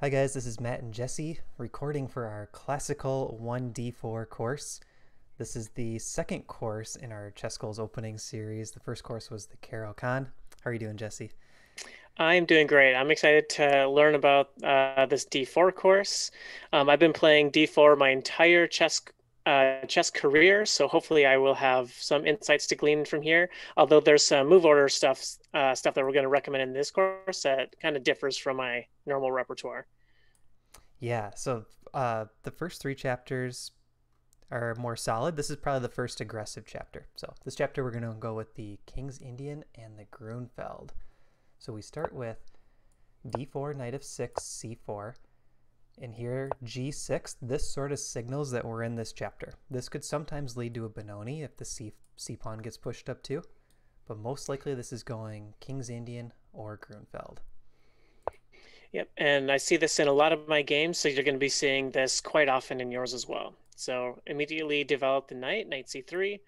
Hi guys, this is Matt and Jesse recording for our classical 1d4 course. This is the second course in our ChessGoals opening series. The first course was the Carol Khan. How are you doing, Jesse? I'm doing great. I'm excited to learn about this D4 course. I've been playing D4 my entire chess career, so hopefully I will have some insights to glean from here. Although there's some move order stuff that we're going to recommend in this course that kind of differs from my normal repertoire. Yeah, the first three chapters are more solid. This is probably the first aggressive chapter. So this chapter we're going to go with the King's Indian and the Grunfeld. So we start with d4, knight of 6, c4. And here, g6, this sort of signals that we're in this chapter. This could sometimes lead to a Benoni if the c pawn gets pushed up too, but most likely this is going King's Indian or Grunfeld. Yep, and I see this in a lot of my games, so you're going to be seeing this quite often in yours as well. So immediately develop the knight, knight c3,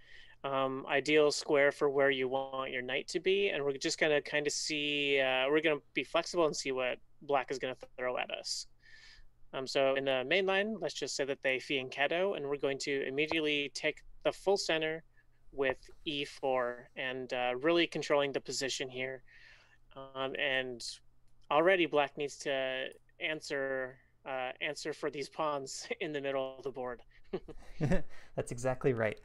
ideal square for where you want your knight to be, and we're just going to kind of see, we're going to be flexible and see what black is going to throw at us. So in the main line, let's just say that they fianchetto, and we're going to immediately take the full center with e4 and really controlling the position here. And already black needs to answer for these pawns in the middle of the board. That's exactly right.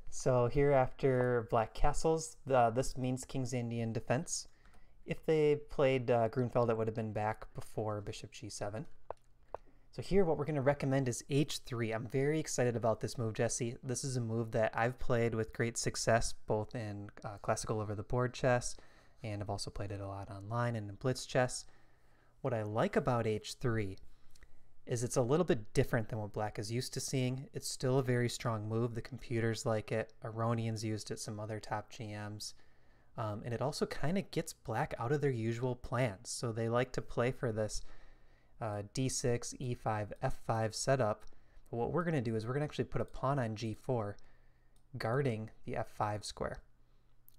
So here after black castles, this means King's Indian defense. If they played Grunfeld, it would have been back before bishop g7. So here what we're going to recommend is h3. I'm very excited about this move, Jesse. This is a move that I've played with great success both in classical over-the-board chess, and I've also played it a lot online and in blitz chess. What I like about h3 is it's a little bit different than what black is used to seeing. It's still a very strong move. The computers like it. Aronians used it, some other top GMs. And it also kind of gets black out of their usual plans. So they like to play for this d6, e5, f5 setup. But what we're going to do is we're going to actually put a pawn on g4 guarding the f5 square.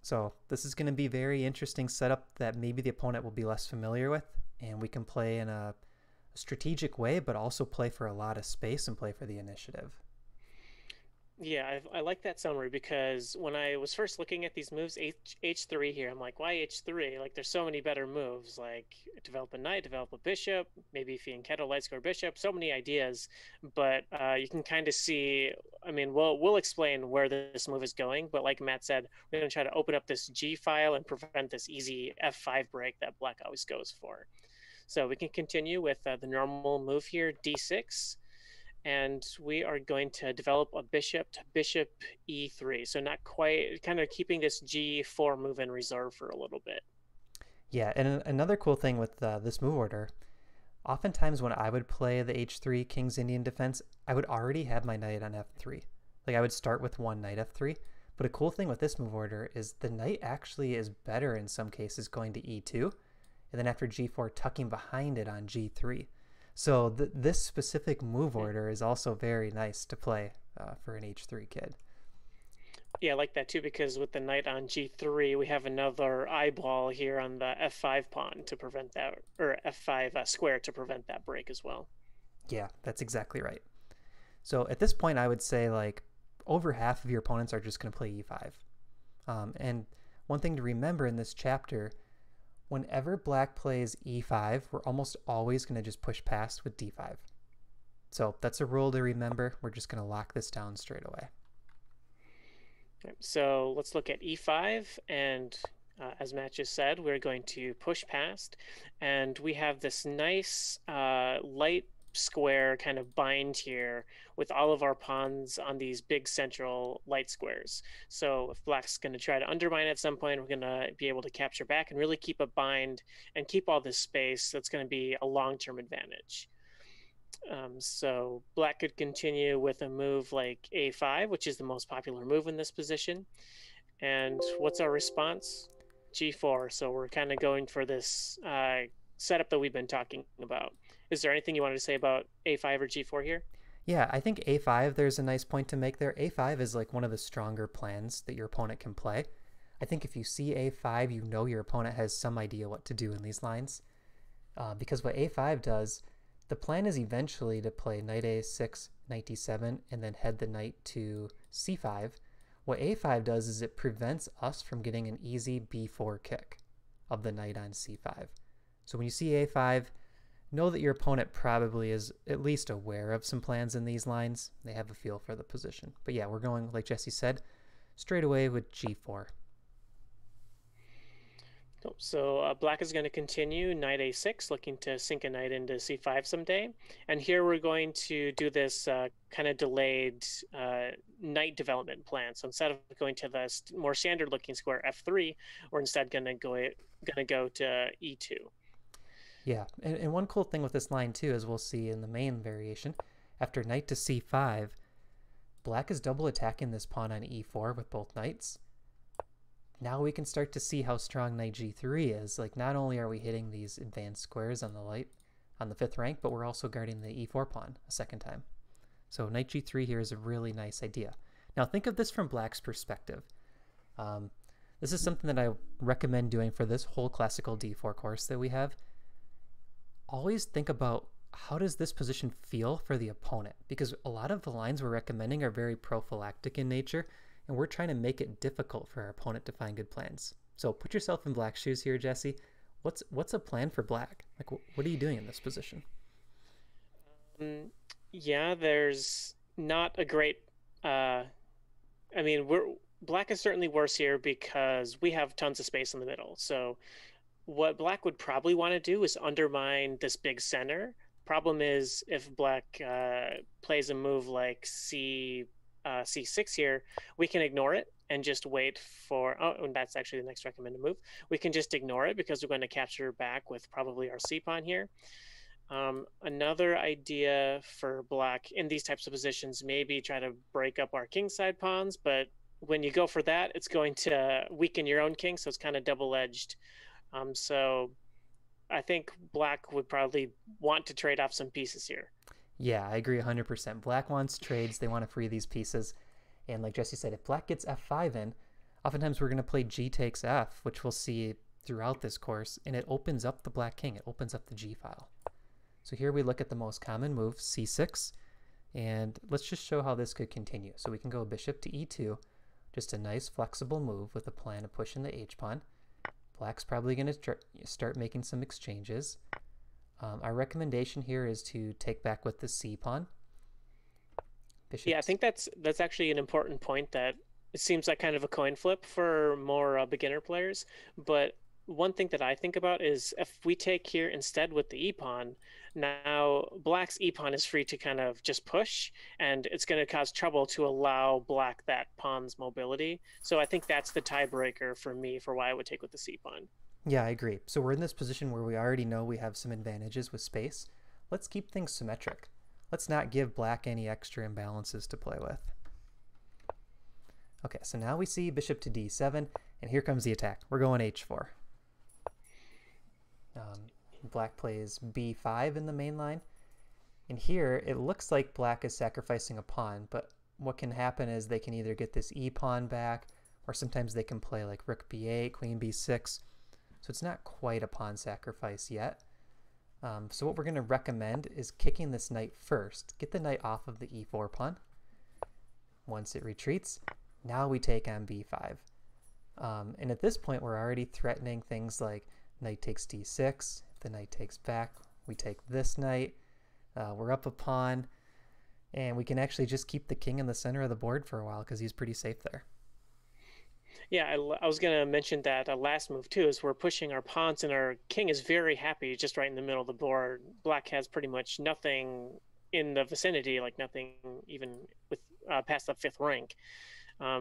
So this is going to be a very interesting setup that maybe the opponent will be less familiar with, and we can play in a strategic way, but also play for a lot of space and play for the initiative. Yeah, I like that summary because when I was first looking at these moves, H3 here, I'm like, why H3? Like, there's so many better moves, like develop a knight, develop a bishop, maybe fianchetto, light square bishop, so many ideas. But you can kind of see, I mean, we'll explain where this move is going, but like Matt said, we're going to try to open up this G file and prevent this easy F5 break that black always goes for. So we can continue with the normal move here, D6, and we are going to develop a bishop to bishop e3. So not quite, kind of keeping this g4 move in reserve for a little bit. Yeah, and another cool thing with this move order, oftentimes when I would play the h3 King's Indian defense, I would already have my knight on f3. Like I would start with one knight f3. But a cool thing with this move order is the knight actually is better in some cases going to e2, and then after g4 tucking behind it on g3. So this specific move order is also very nice to play for an h3 kid. Yeah, I like that too, because with the knight on g3, we have another eyeball here on the f5 pawn to prevent that, or f5 square to prevent that break as well. Yeah, that's exactly right. So at this point, I would say like over half of your opponents are just going to play e5. And one thing to remember in this chapter, whenever black plays e5, we're almost always going to just push past with d5. So that's a rule to remember. We're just going to lock this down straight away. So let's look at e5, and as Matt just said, we're going to push past, and we have this nice light square kind of bind here with all of our pawns on these big central light squares. So if black's going to try to undermine at some point, we're going to be able to capture back and really keep a bind and keep all this space. That's going to be a long-term advantage. So black could continue with a move like a5, which is the most popular move in this position. And what's our response? G4. So we're kind of going for this setup that we've been talking about. Is there anything you wanted to say about a5 or g4 here? Yeah, I think a5, there's a nice point to make there. a5 is like one of the stronger plans that your opponent can play. I think if you see a5, you know your opponent has some idea what to do in these lines. because what a5 does, the plan is eventually to play knight a6, knight d7, and then head the knight to c5. What a5 does is it prevents us from getting an easy b4 kick of the knight on c5. So when you see a5, know that your opponent probably is at least aware of some plans in these lines. They have a feel for the position. But yeah, we're going, like Jesse said, straight away with g4. So black is going to continue knight a6, looking to sink a knight into c5 someday. And here we're going to do this kind of delayed knight development plan. So instead of going to the more standard looking square f3, we're instead going to go to e2. Yeah, and one cool thing with this line too, as we'll see in the main variation, after knight to c5, black is double attacking this pawn on e4 with both knights. Now we can start to see how strong knight g3 is. Like, not only are we hitting these advanced squares on the 5th rank, but we're also guarding the e4 pawn a second time. So knight g3 here is a really nice idea. Now think of this from black's perspective. This is something that I recommend doing for this whole classical d4 course that we have. Always think about, how does this position feel for the opponent? Because a lot of the lines we're recommending are very prophylactic in nature, and we're trying to make it difficult for our opponent to find good plans. So put yourself in black's shoes here, Jesse. What's a plan for black? Like, what are you doing in this position? Yeah, there's not a great. Black is certainly worse here because we have tons of space in the middle. So what black would probably want to do is undermine this big center. Problem is, if black plays a move like c6 here, we can ignore it and just wait for, and that's actually the next recommended move. We can just ignore it because we're going to capture back with probably our c pawn here. Another idea for black in these types of positions, maybe try to break up our kingside pawns, but when you go for that, it's going to weaken your own king, so it's kind of double-edged. So I think black would probably want to trade off some pieces here. Yeah, I agree 100%. Black wants trades. They want to free these pieces. And like Jesse said, if black gets f5 in, oftentimes we're going to play g takes f, which we'll see throughout this course, and it opens up the black king. It opens up the g file. So here we look at the most common move, c6, and let's just show how this could continue. So we can go bishop to e2, just a nice flexible move with a plan of pushing the h-pawn. Black's probably going to start making some exchanges. Our recommendation here is to take back with the c-pawn. Yeah, I think that's actually an important point, that it seems like kind of a coin flip for more beginner players. But one thing that I think about is if we take here instead with the e-pawn, now black's e-pawn is free to kind of just push, and it's going to cause trouble to allow black that pawn's mobility. So I think that's the tiebreaker for me for why I would take with the c-pawn. Yeah, I agree. So we're in this position where we already know we have some advantages with space. Let's keep things symmetric. Let's not give black any extra imbalances to play with. Okay, so now we see bishop to d7, and here comes the attack. We're going h4. Black plays b5 in the main line. And here, it looks like black is sacrificing a pawn, but what can happen is they can either get this e-pawn back, or sometimes they can play like rook b8, queen b6. So it's not quite a pawn sacrifice yet. So what we're going to recommend is kicking this knight first. Get the knight off of the e4 pawn. Once it retreats, now we take on b5. And at this point, we're already threatening things like knight takes d6. If the knight takes back, we take this knight. We're up a pawn. And we can actually just keep the king in the center of the board for a while because he's pretty safe there. Yeah, I was going to mention that last move too, is we're pushing our pawns and our king is very happy just right in the middle of the board. Black has pretty much nothing in the vicinity, like nothing even with past the 5th rank.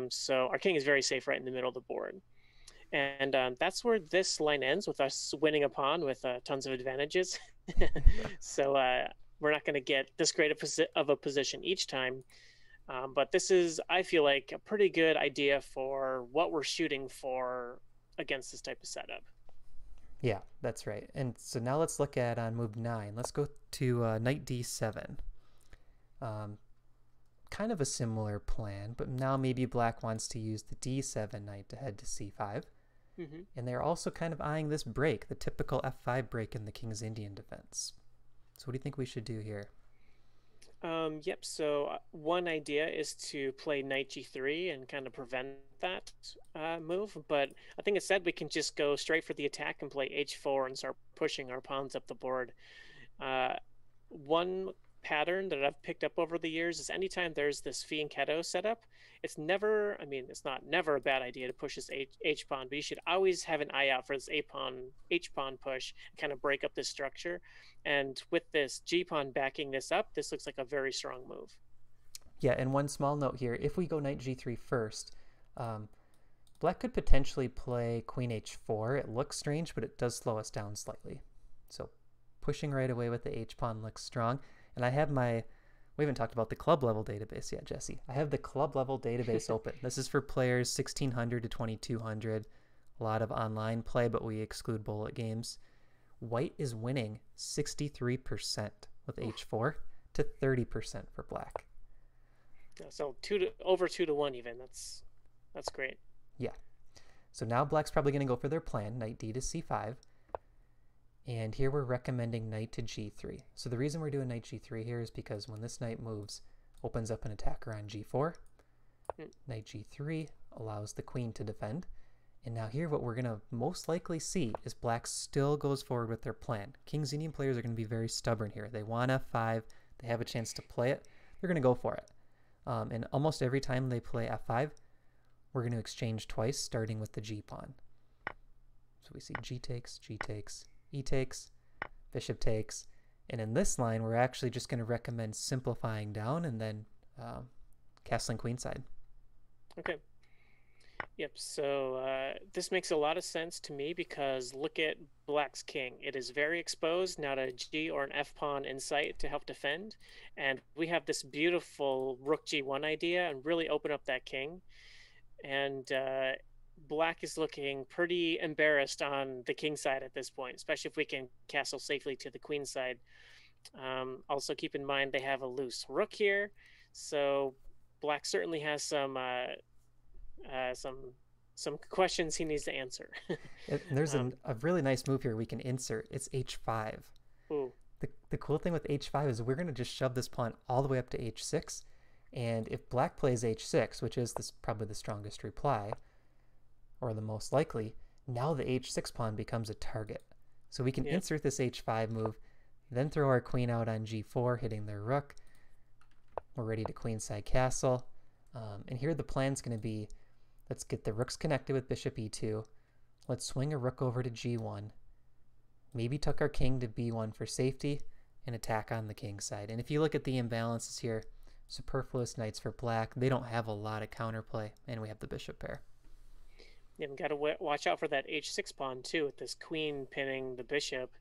So our king is very safe right in the middle of the board. And that's where this line ends, with us winning a pawn with tons of advantages. So we're not going to get this great of a position each time. But this is, I feel like, a pretty good idea for what we're shooting for against this type of setup. Yeah, that's right. And so now let's look at on move 9. Let's go to knight d7. Kind of a similar plan, but now maybe black wants to use the d7 knight to head to c5. Mm-hmm. And they're also kind of eyeing this break, the typical f5 break in the King's Indian defense. So what do you think we should do here? Yep, so one idea is to play knight g3 and kind of prevent that move, but I think instead we can just go straight for the attack and play h4 and start pushing our pawns up the board. One pattern that I've picked up over the years is anytime there's this fianchetto setup, it's never, I mean, it's not never a bad idea to push this H pawn, but you should always have an eye out for this H pawn push and kind of break up this structure. And with this G pawn backing this up, this looks like a very strong move. Yeah, and one small note here, if we go knight g3 first, black could potentially play queen h4. It looks strange, but it does slow us down slightly. So pushing right away with the h-pawn looks strong. And I have we haven't talked about the club level database yet, Jesse. I have the club level database open. This is for players 1600 to 2200. A lot of online play, but we exclude bullet games. White is winning 63% with h4 to 30% for black. So over 2-1 even. That's great. Yeah. So now black's probably going to go for their plan, knight d to c5. And here we're recommending knight to g3. So the reason we're doing knight g3 here is because when this knight moves, opens up an attacker on g4. Knight g3 allows the queen to defend. And now here what we're going to most likely see is black still goes forward with their plan. King's Indian players are going to be very stubborn here. They want f5. They have a chance to play it. They're going to go for it. And almost every time they play f5, we're going to exchange twice, starting with the g-pawn. So we see g takes, e takes, bishop takes, and in this line we're actually just going to recommend simplifying down and then castling queenside. Okay. Yep, so this makes a lot of sense to me because look at black's king. It is very exposed, not a g or an f pawn in sight to help defend, and we have this beautiful rook g1 idea and really open up that king. And black is looking pretty embarrassed on the king side at this point, especially if we can castle safely to the queen side. Also keep in mind they have a loose rook here, so black certainly has some questions he needs to answer. There's a really nice move here we can insert. It's h5. Ooh. The cool thing with h5 is we're going to just shove this pawn all the way up to h6, and if black plays h6, which is probably the strongest reply, or the most likely, now the h6 pawn becomes a target. So we can insert this h5 move, then throw our queen out on g4, hitting their rook. We're ready to queenside castle. And here the plan's going to be, let's get the rooks connected with bishop e2. Let's swing a rook over to g1. Maybe tuck our king to b1 for safety and attack on the king side. And if you look at the imbalances here, superfluous knights for black. They don't have a lot of counterplay, and we have the bishop pair. Yeah, we got to watch out for that h6 pawn too, with this queen pinning the bishop.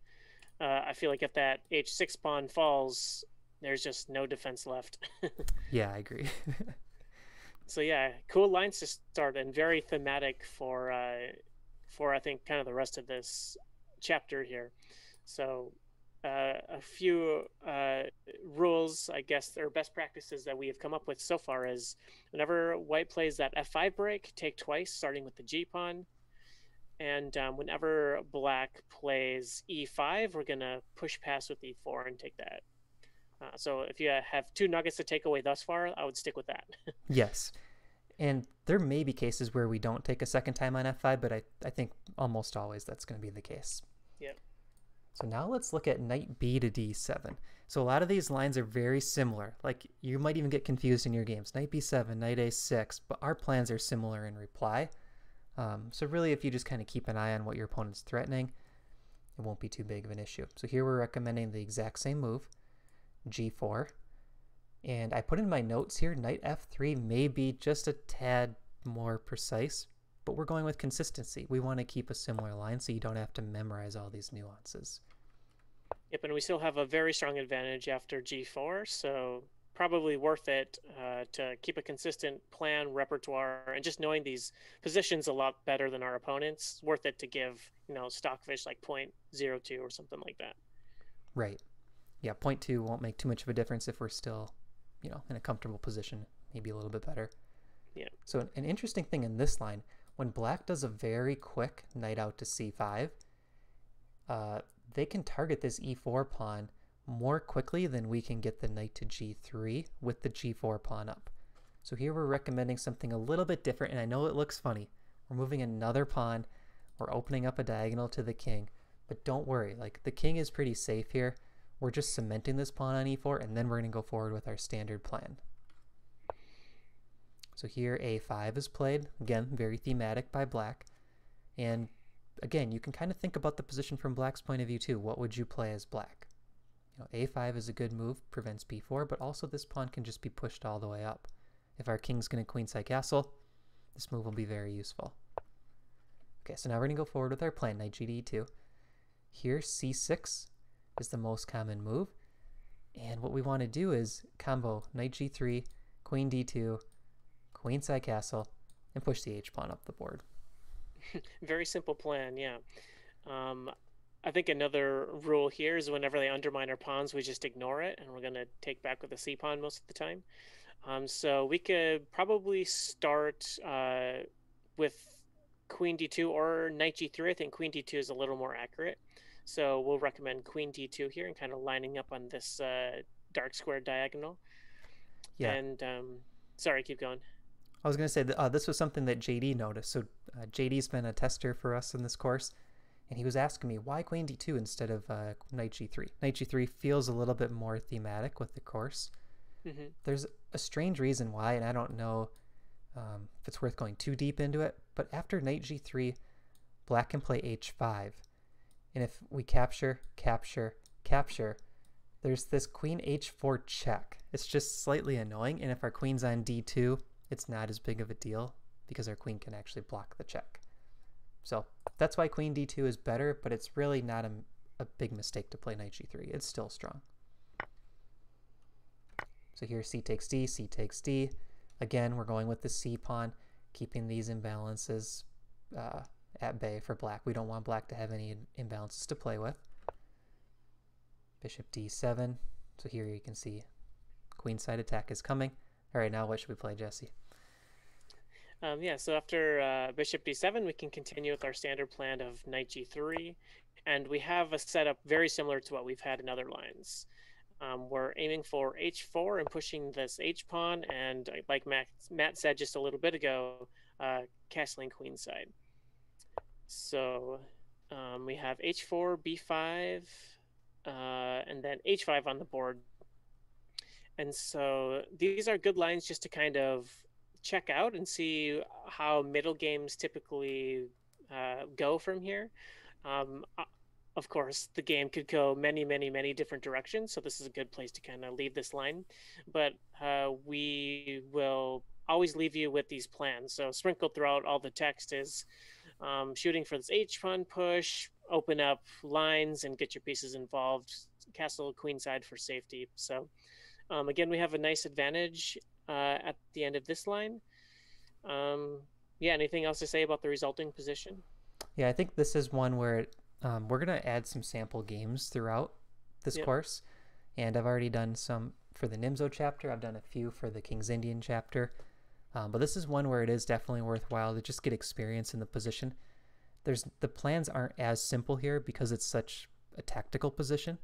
I feel like if that h6 pawn falls, there's just no defense left. Yeah, I agree. So yeah, cool lines to start and very thematic for I think kind of the rest of this chapter here. So a few rules, I guess, or best practices that we have come up with so far is whenever white plays that f5 break, take twice, starting with the g pawn. And whenever black plays e5, we're going to push past with e4 and take that. So if you have two nuggets to take away thus far, I would stick with that. Yes. And there may be cases where we don't take a second time on f5, but I think almost always that's going to be the case. Yep. So now let's look at knight b to d7. So a lot of these lines are very similar. Like you might even get confused in your games. Knight b7, knight a6, but our plans are similar in reply. So really if you just kind of keep an eye on what your opponent's threatening, it won't be too big of an issue. So here we're recommending the exact same move, g4. And I put in my notes here, knight f3 may be just a tad more precise, but we're going with consistency. We want to keep a similar line so you don't have to memorize all these nuances. Yep, and we still have a very strong advantage after g4, so probably worth it to keep a consistent plan, repertoire, and just knowing these positions a lot better than our opponents. Worth it to give, stockfish like 0.02 or something like that. Right. Yeah, 0.2 won't make too much of a difference if we're still, in a comfortable position, maybe a little bit better. Yeah. So an interesting thing in this line, when black does a very quick knight out to c5, uh, they can target this e4 pawn more quickly than we can get the knight to g3 with the g4 pawn up. So here we're recommending something a little bit different, and I know it looks funny. We're moving another pawn, we're opening up a diagonal to the king, but don't worry, like the king is pretty safe here. We're just cementing this pawn on e4, and then we're going to go forward with our standard plan. So here a5 is played, again, very thematic by black. And again, you can kind of think about the position from black's point of view too. What would you play as black? You know, a5 is a good move, prevents b4, but also this pawn can just be pushed all the way up. If our king's going to queenside castle, this move will be very useful. Okay, so now we're going to go forward with our plan, knight g to e2. Here, c6 is the most common move. And what we want to do is combo knight g3, queen d2, queenside castle, and push the h-pawn up the board. Very simple plan, yeah. I think another rule here is whenever they undermine our pawns, we just ignore it, and we're going to take back with the c-pawn most of the time. So we could probably start with queen d2 or knight g3. I think queen d2 is a little more accurate. So we'll recommend queen d2 here and kind of lining up on this dark square diagonal. Yeah. And sorry, keep going. I was going to say that this was something that JD noticed. So JD's been a tester for us in this course, and he was asking me, why queen d2 instead of knight g3? Knight g3 feels a little bit more thematic with the course. Mm-hmm. There's a strange reason why, and I don't know if it's worth going too deep into it, but after knight g3, black can play h5. And if we capture, capture, capture, there's this queen h4 check. It's just slightly annoying, and if our queen's on d2, it's not as big of a deal because our queen can actually block the check. So that's why queen d2 is better, but it's really not a big mistake to play knight g3. It's still strong. So here c takes d, c takes d. Again, we're going with the c pawn, keeping these imbalances at bay for black. We don't want black to have any imbalances to play with. Bishop d7. So here you can see queenside attack is coming. All right, now what should we play, Jesse? Yeah, so after bishop d7, we can continue with our standard plan of knight g3. And we have a setup very similar to what we've had in other lines. We're aiming for h4 and pushing this h-pawn, and like Matt said just a little bit ago, castling queenside. So we have h4, b5, and then h5 on the board. And so these are good lines just to kind of check out and see how middle games typically go from here. Of course, the game could go many, many, many different directions, so this is a good place to kind of leave this line. But we will always leave you with these plans. So sprinkled throughout all the text is shooting for this h-pawn push, open up lines and get your pieces involved, castle queenside for safety. So again, we have a nice advantage at the end of this line. Yeah, anything else to say about the resulting position? Yeah, I think this is one where we're going to add some sample games throughout this course. And I've already done some for the Nimzo chapter. I've done a few for the King's Indian chapter. But this is one where it is definitely worthwhile to just get experience in the position. The plans aren't as simple here because it's such a tactical position.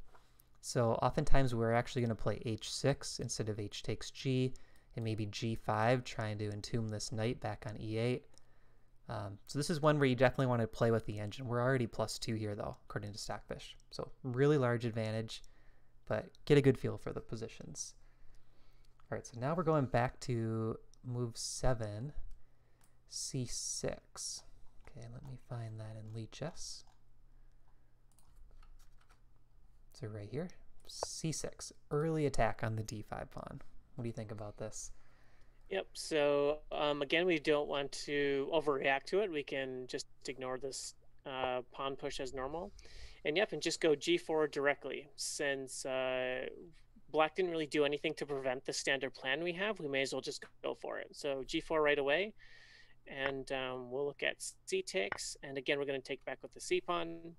So oftentimes we're actually going to play h6 instead of h takes g, and maybe g5, trying to entomb this knight back on e8. So this is one where you definitely want to play with the engine. We're already +2 here, though, according to Stockfish. So really large advantage, but get a good feel for the positions. All right, so now we're going back to move 7, c6. Okay, let me find that in Lee Chess. So right here, c6, early attack on the d5 pawn. What do you think about this? Yep, so again, we don't want to overreact to it. We can just ignore this pawn push as normal. And yep, and just go g4 directly. Since black didn't really do anything to prevent the standard plan we have, we may as well just go for it. So g4 right away, and we'll look at c takes. And again, we're going to take back with the c pawn.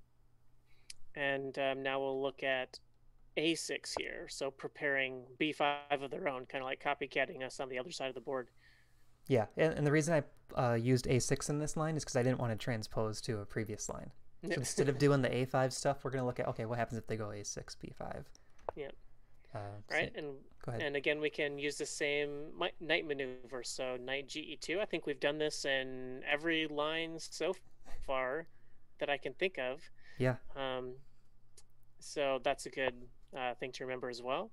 And now we'll look at a6 here, so preparing b5 of their own, kind of like copycatting us on the other side of the board. Yeah, and the reason I used a6 in this line is because I didn't want to transpose to a previous line. So instead of doing the a5 stuff, we're going to look at, okay, what happens if they go a6, b5? Yeah. Uh, Right, go ahead. and again we can use the same knight maneuver. So knight ge2. I think we've done this in every line so far that I can think of. Yeah. So that's a good thing to remember as well.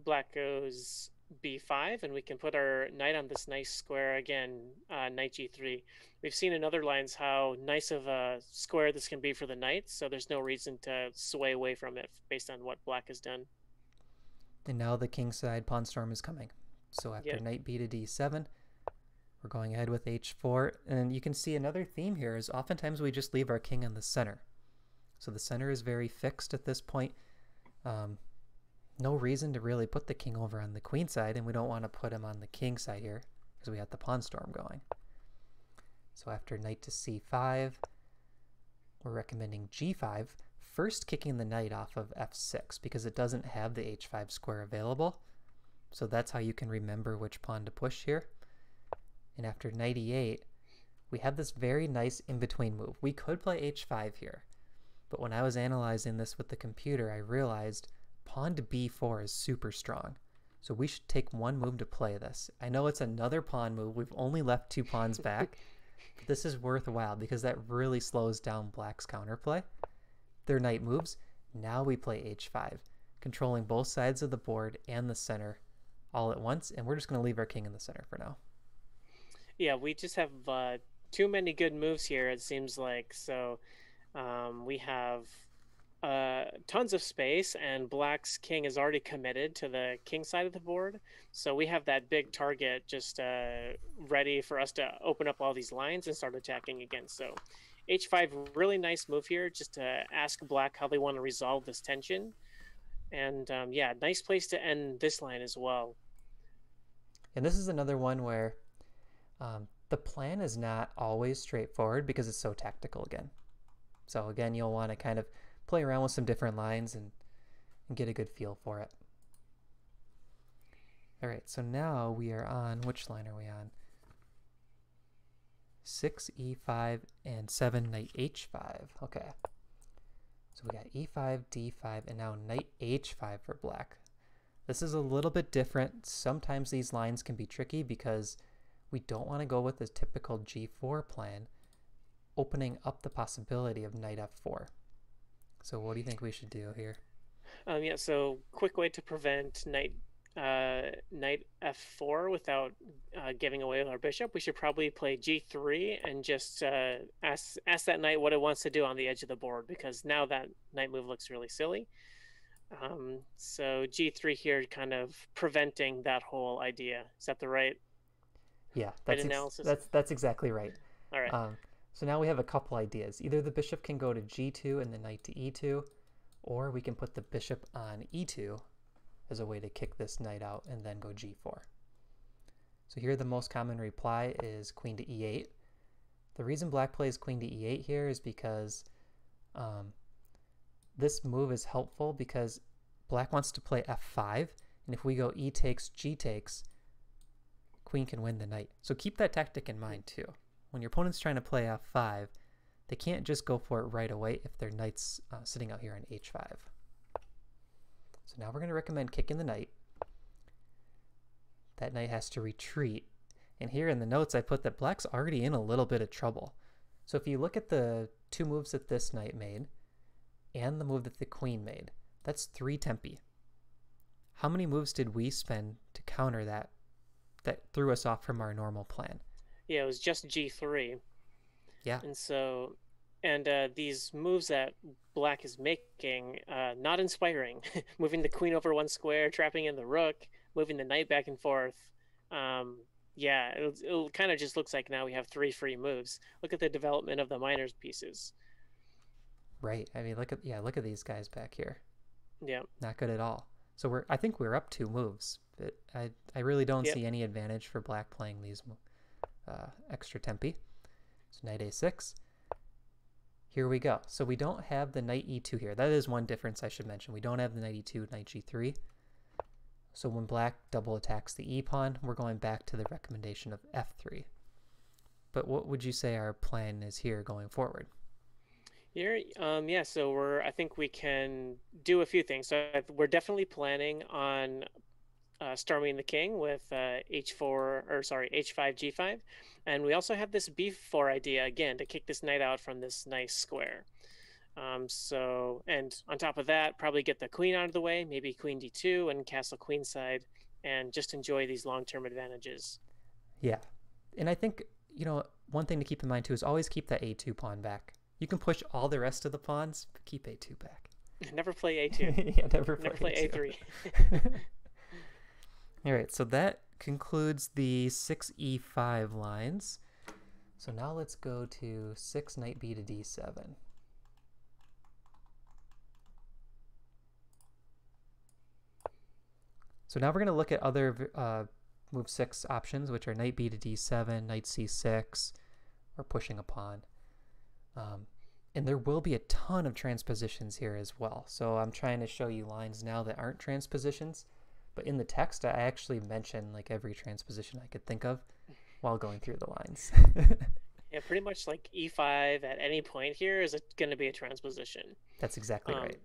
Black goes b5, and we can put our knight on this nice square again, knight g3. We've seen in other lines how nice of a square this can be for the knight, so there's no reason to sway away from it based on what black has done. And now the kingside pawn storm is coming. So after knight b to d7, we're going ahead with h4. And you can see another theme here is oftentimes we just leave our king in the center. So the center is very fixed at this point. No reason to really put the king over on the queen side, and we don't want to put him on the king side here because we have the pawn storm going. So after knight to c5, we're recommending g5, first kicking the knight off of f6 because it doesn't have the h5 square available. So that's how you can remember which pawn to push here. And after knight e8, we have this very nice in-between move. We could play h5 here, but when I was analyzing this with the computer, I realized pawn to b4 is super strong. So we should take one move to play this. I know it's another pawn move. We've only left 2 pawns back. But this is worthwhile because that really slows down black's counterplay. Their knight moves. Now we play h5, controlling both sides of the board and the center all at once. And we're just going to leave our king in the center for now. Yeah, we just have too many good moves here, it seems like. So we have tons of space, and black's king is already committed to the king side of the board. So we have that big target just ready for us to open up all these lines and start attacking again. So h5, really nice move here, just to ask black how they want to resolve this tension. And yeah, nice place to end this line as well. And this is another one where the plan is not always straightforward because it's so tactical again. So again, you'll want to kind of play around with some different lines and get a good feel for it. All right, so now we are on, which line are we on? 6, e5, and 7, knight h5. Okay. So we got e5, d5, and now knight h5 for black. This is a little bit different. Sometimes these lines can be tricky because we don't want to go with the typical g4 plan, opening up the possibility of knight f4. So what do you think we should do here? Yeah, so quick way to prevent knight f4 without giving away our bishop. We should probably play g3 and just ask that knight what it wants to do on the edge of the board, because now that knight move looks really silly. So g3 here, kind of preventing that whole idea. Is that the right? Yeah, analysis? That's exactly right. All right. So now we have a couple ideas. Either the bishop can go to g2 and the knight to e2, or we can put the bishop on e2 as a way to kick this knight out and then go g4. So here the most common reply is queen to e8. The reason black plays queen to e8 here is because this move is helpful because black wants to play f5, and if we go e takes, g takes, queen can win the knight. So keep that tactic in mind too. When your opponent's trying to play f5, they can't just go for it right away if their knight's sitting out here on h5. So now we're going to recommend kicking the knight. That knight has to retreat. And here in the notes I put that black's already in a little bit of trouble. So if you look at the 2 moves that this knight made and the move that the queen made, that's 3 tempi. How many moves did we spend to counter that threw us off from our normal plan? Yeah, it was just g3. Yeah. And so, these moves that black is making, not inspiring. Moving the queen over one square, trapping in the rook, moving the knight back and forth. Yeah, it kind of just looks like now we have 3 free moves. Look at the development of the minor pieces. Right. I mean, look at these guys back here. Yeah. Not good at all. So I think we're up 2 moves, but I really don't see any advantage for black playing these extra tempi. So knight a6. Here we go. So we don't have the knight e2 here. That is one difference I should mention. We don't have the knight e2, knight g3. So when black double attacks the e-pawn, we're going back to the recommendation of f3. But what would you say our plan is here going forward? Here, yeah, so I think we can do a few things. So we're definitely planning on storming the king with h4, or sorry, h5, g5. And we also have this b4 idea, again, to kick this knight out from this nice square. And on top of that, probably get the queen out of the way, maybe queen d2 and castle queenside, and just enjoy these long-term advantages. Yeah. And I think, one thing to keep in mind too is always keep that a2 pawn back. You can push all the rest of the pawns, but keep a2 back. Never play a2. Yeah, never play a3. All right, so that concludes the 6e5 lines. So now let's go to 6 knight b to d7. So now we're going to look at other move 6 options, which are knight b to d7, knight c6, or pushing a pawn. And there will be a ton of transpositions here as well. So I'm trying to show you lines now that aren't transpositions. But in the text, I actually mention like every transposition I could think of while going through the lines. Yeah, pretty much like e5 at any point here is going to be a transposition. That's exactly right.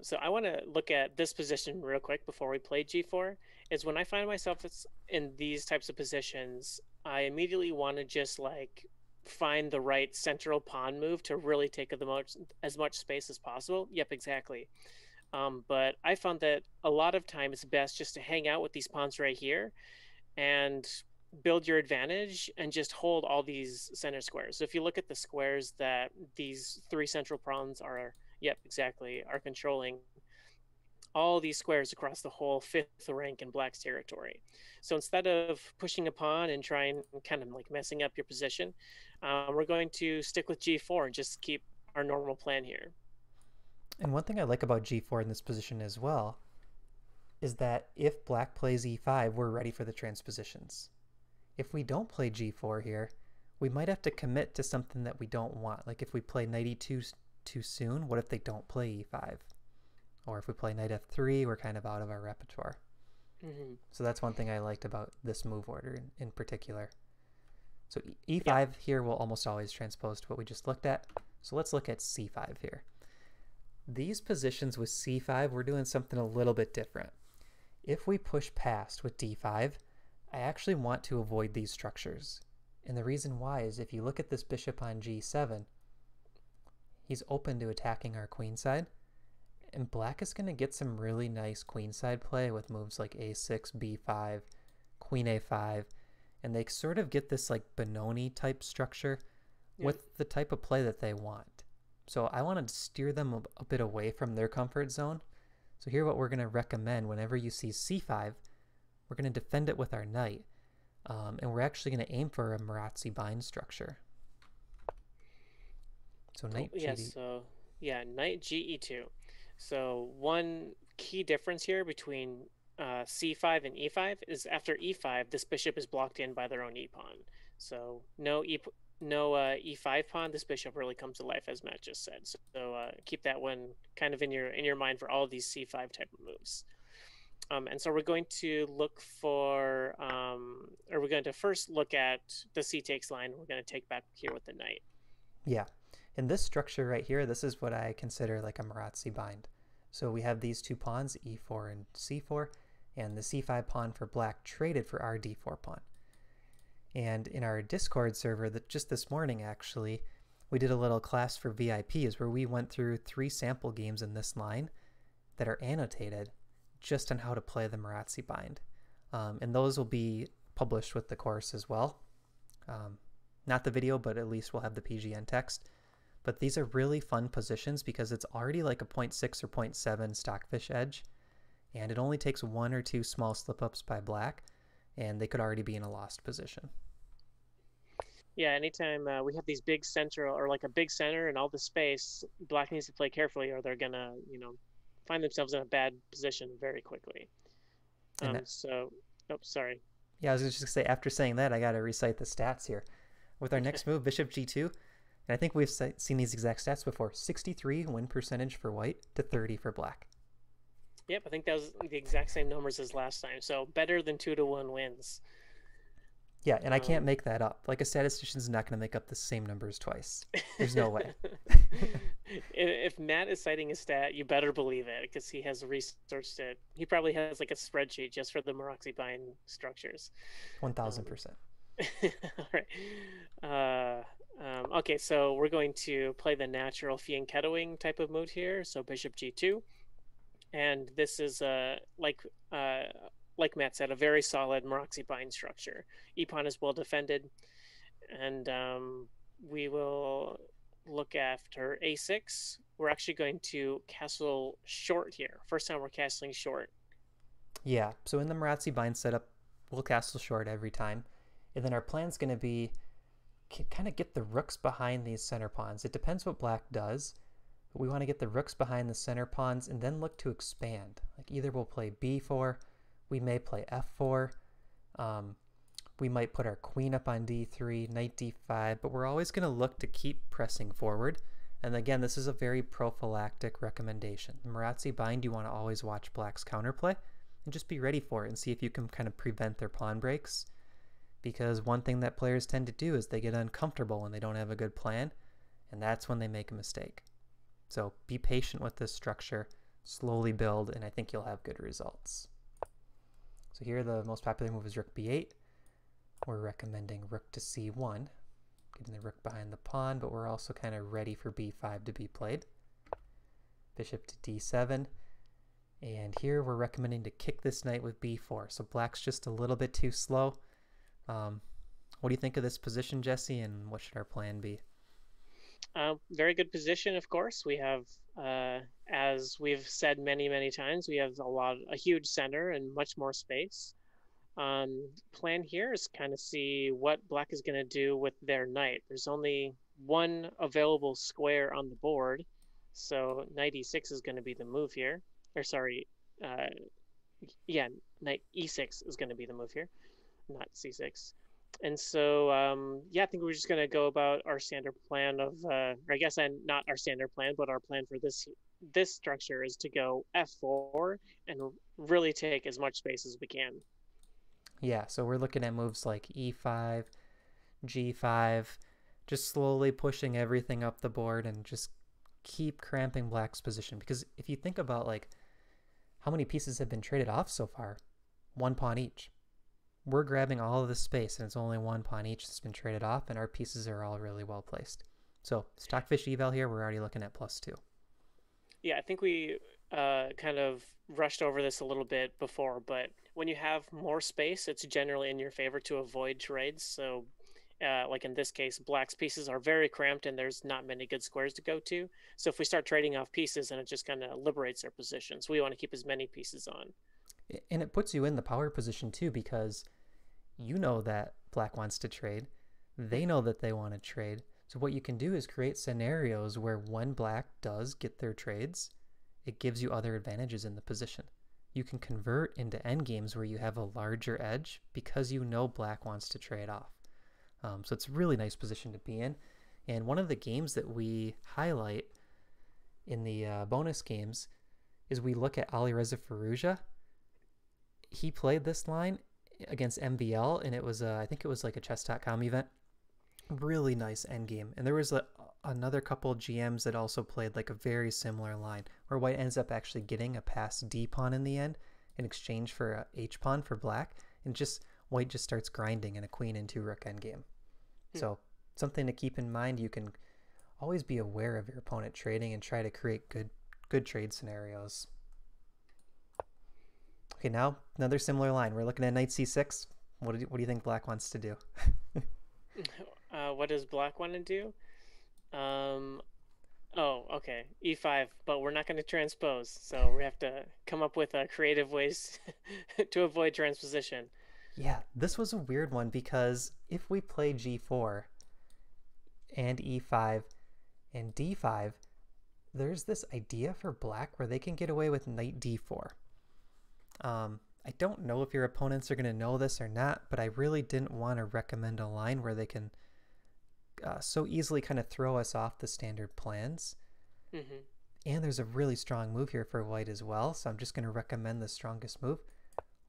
So I want to look at this position real quick before we play g4. Is when I find myself in these types of positions, I immediately want to just like find the right central pawn move to really take as much space as possible. Yep, exactly. But I found that a lot of time it's best just to hang out with these pawns right here and build your advantage and just hold all these center squares. So if you look at the squares that these 3 central pawns are, yep, exactly, are controlling, all these squares across the whole 5th rank in black's territory. So instead of pushing a pawn and trying kind of like messing up your position, we're going to stick with g4 and just keep our normal plan here. And one thing I like about g4 in this position as well is that if black plays e5, we're ready for the transpositions. If we don't play g4 here, we might have to commit to something that we don't want. Like if we play knight e2 too soon, what if they don't play e5? Or if we play knight f3, we're kind of out of our repertoire. So that's one thing I liked about this move order in particular. So e5 here will almost always transpose to what we just looked at. So let's look at c5 here. These positions with c5, we're doing something a little bit different. If we push past with d5, I actually want to avoid these structures. And the reason why is if you look at this bishop on g7, he's open to attacking our queenside. And black is going to get some really nice queenside play with moves like a6, b5, queen a5. And they sort of get this like Benoni type structure with the type of play that they want. So I want to steer them a bit away from their comfort zone. So here what we're going to recommend whenever you see c5, we're going to defend it with our knight. And we're actually going to aim for a Maroczy bind structure. So knight knight ge2. So one key difference here between c5 and e5 is after e5, this bishop is blocked in by their own e-pawn. So no e5 pawn, this bishop really comes to life, as Matt just said. So keep that one kind of in your mind for all of these c5 type of moves. And so we're going to look for, or we're going to first look at the c takes line. We're going to take back here with the knight. Yeah. In this structure right here, this is what I consider like a Maroczy bind. So we have these 2 pawns, e4 and c4, and the c5 pawn for black traded for our d4 pawn. And in our Discord server, just this morning actually, we did a little class for VIPs where we went through 3 sample games in this line that are annotated just on how to play the Maroczy bind. And those will be published with the course as well. Not the video, but at least we'll have the PGN text. But these are really fun positions because it's already like a 0.6 or 0.7 stockfish edge, and it only takes 1 or 2 small slip-ups by black, and they could already be in a lost position. Yeah, anytime we have these big center, or like a big center and all the space, black needs to play carefully or they're gonna, find themselves in a bad position very quickly. Sorry. Yeah, I was just gonna say, after saying that, I gotta recite the stats here. With our next move, bishop g2, and I think we've seen these exact stats before, 63 win percentage for white to 30 for black. Yep, I think that was the exact same numbers as last time. So better than 2-1 wins. Yeah, and I can't Um, make that up. Like a statistician's not going to make up the same numbers twice. There's no way. if Matt is citing a stat, you better believe it because he has researched it. He probably has like a spreadsheet just for the Maroczy bind structures. Um, 1000%. all right. Okay, so we're going to play the natural fianchettoing type of move here. So bishop g2, and this is uh, like Matt said, a very solid Maroczy bind structure. E-pawn is well defended, and we will look after a6. We're actually going to castle short here. First time we're castling short. Yeah, so in the Maroczy bind setup, we'll castle short every time. And then our plan's going to be kind of get the rooks behind these center pawns. It depends what black does, but we want to get the rooks behind the center pawns and then look to expand. Like either we'll play b4, we may play f4, we might put our queen up on d3, knight d5, but we're always going to look to keep pressing forward. And again, this is a very prophylactic recommendation. In Maroczy bind, you want to always watch black's counterplay and just be ready for it and see if you can kind of prevent their pawn breaks. Because one thing that players tend to do is they get uncomfortable when they don't have a good plan, and that's when they make a mistake. So be patient with this structure, slowly build, and I think you'll have good results. So here the most popular move is rook b8. We're recommending rook to c1, getting the rook behind the pawn, but we're also kind of ready for b5 to be played. Bishop to d7. And here we're recommending to kick this knight with b4. So black's just a little bit too slow. What do you think of this position, Jesse, and what should our plan be? Very good position, of course. We have, as we've said many, many times, we have a huge center and much more space. Plan here is kind of see what black is going to do with their knight. There's only one available square on the board, so knight e6 is going to be the move here. Or sorry, yeah, knight e6 is going to be the move here, not c6. And so, yeah, I think we're just going to go about our standard plan of, or I guess not our standard plan, but our plan for this structure is to go f4 and really take as much space as we can. Yeah, so we're looking at moves like e5, g5, just slowly pushing everything up the board and just keep cramping black's position. Because if you think about like how many pieces have been traded off so far, one pawn each. We're grabbing all of the space and it's only one pawn each that's been traded off, and our pieces are all really well placed. So stockfish eval here, we're already looking at +2. Yeah, I think we kind of rushed over this a little bit before, but when you have more space, it's generally in your favor to avoid trades. So like in this case, black's pieces are very cramped and there's not many good squares to go to. So if we start trading off pieces, and it just kind of liberates their position. So we want to keep as many pieces on. And it puts you in the power position too, because you know that black wants to trade. They know that they want to trade. So what you can do is create scenarios where when black does get their trades, it gives you other advantages in the position. You can convert into endgames where you have a larger edge because you know black wants to trade off. So it's a really nice position to be in. And one of the games that we highlight in the bonus games is we look at Alireza Firouzja. He played this line against MVL, and it was I think it was like a chess.com event. Really nice endgame. And there was another couple of GMs that also played like a very similar line where white ends up actually getting a passed D pawn in the end in exchange for a H pawn for black, and just white just starts grinding in a queen into rook endgame. So something to keep in mind. You can always be aware of your opponent trading and try to create good trade scenarios. Okay, now another similar line. We're looking at knight c6. What do you think black wants to do? What does black want to do? Oh, okay, e5, but we're not going to transpose, so we have to come up with creative ways to avoid transposition. Yeah, this was a weird one because if we play g4 and e5 and d5, there's this idea for black where they can get away with knight d4. I don't know if your opponents are going to know this or not, but I really didn't want to recommend a line where they can so easily kind of throw us off the standard plans. And there's a really strong move here for white as well, so I'm just going to recommend the strongest move.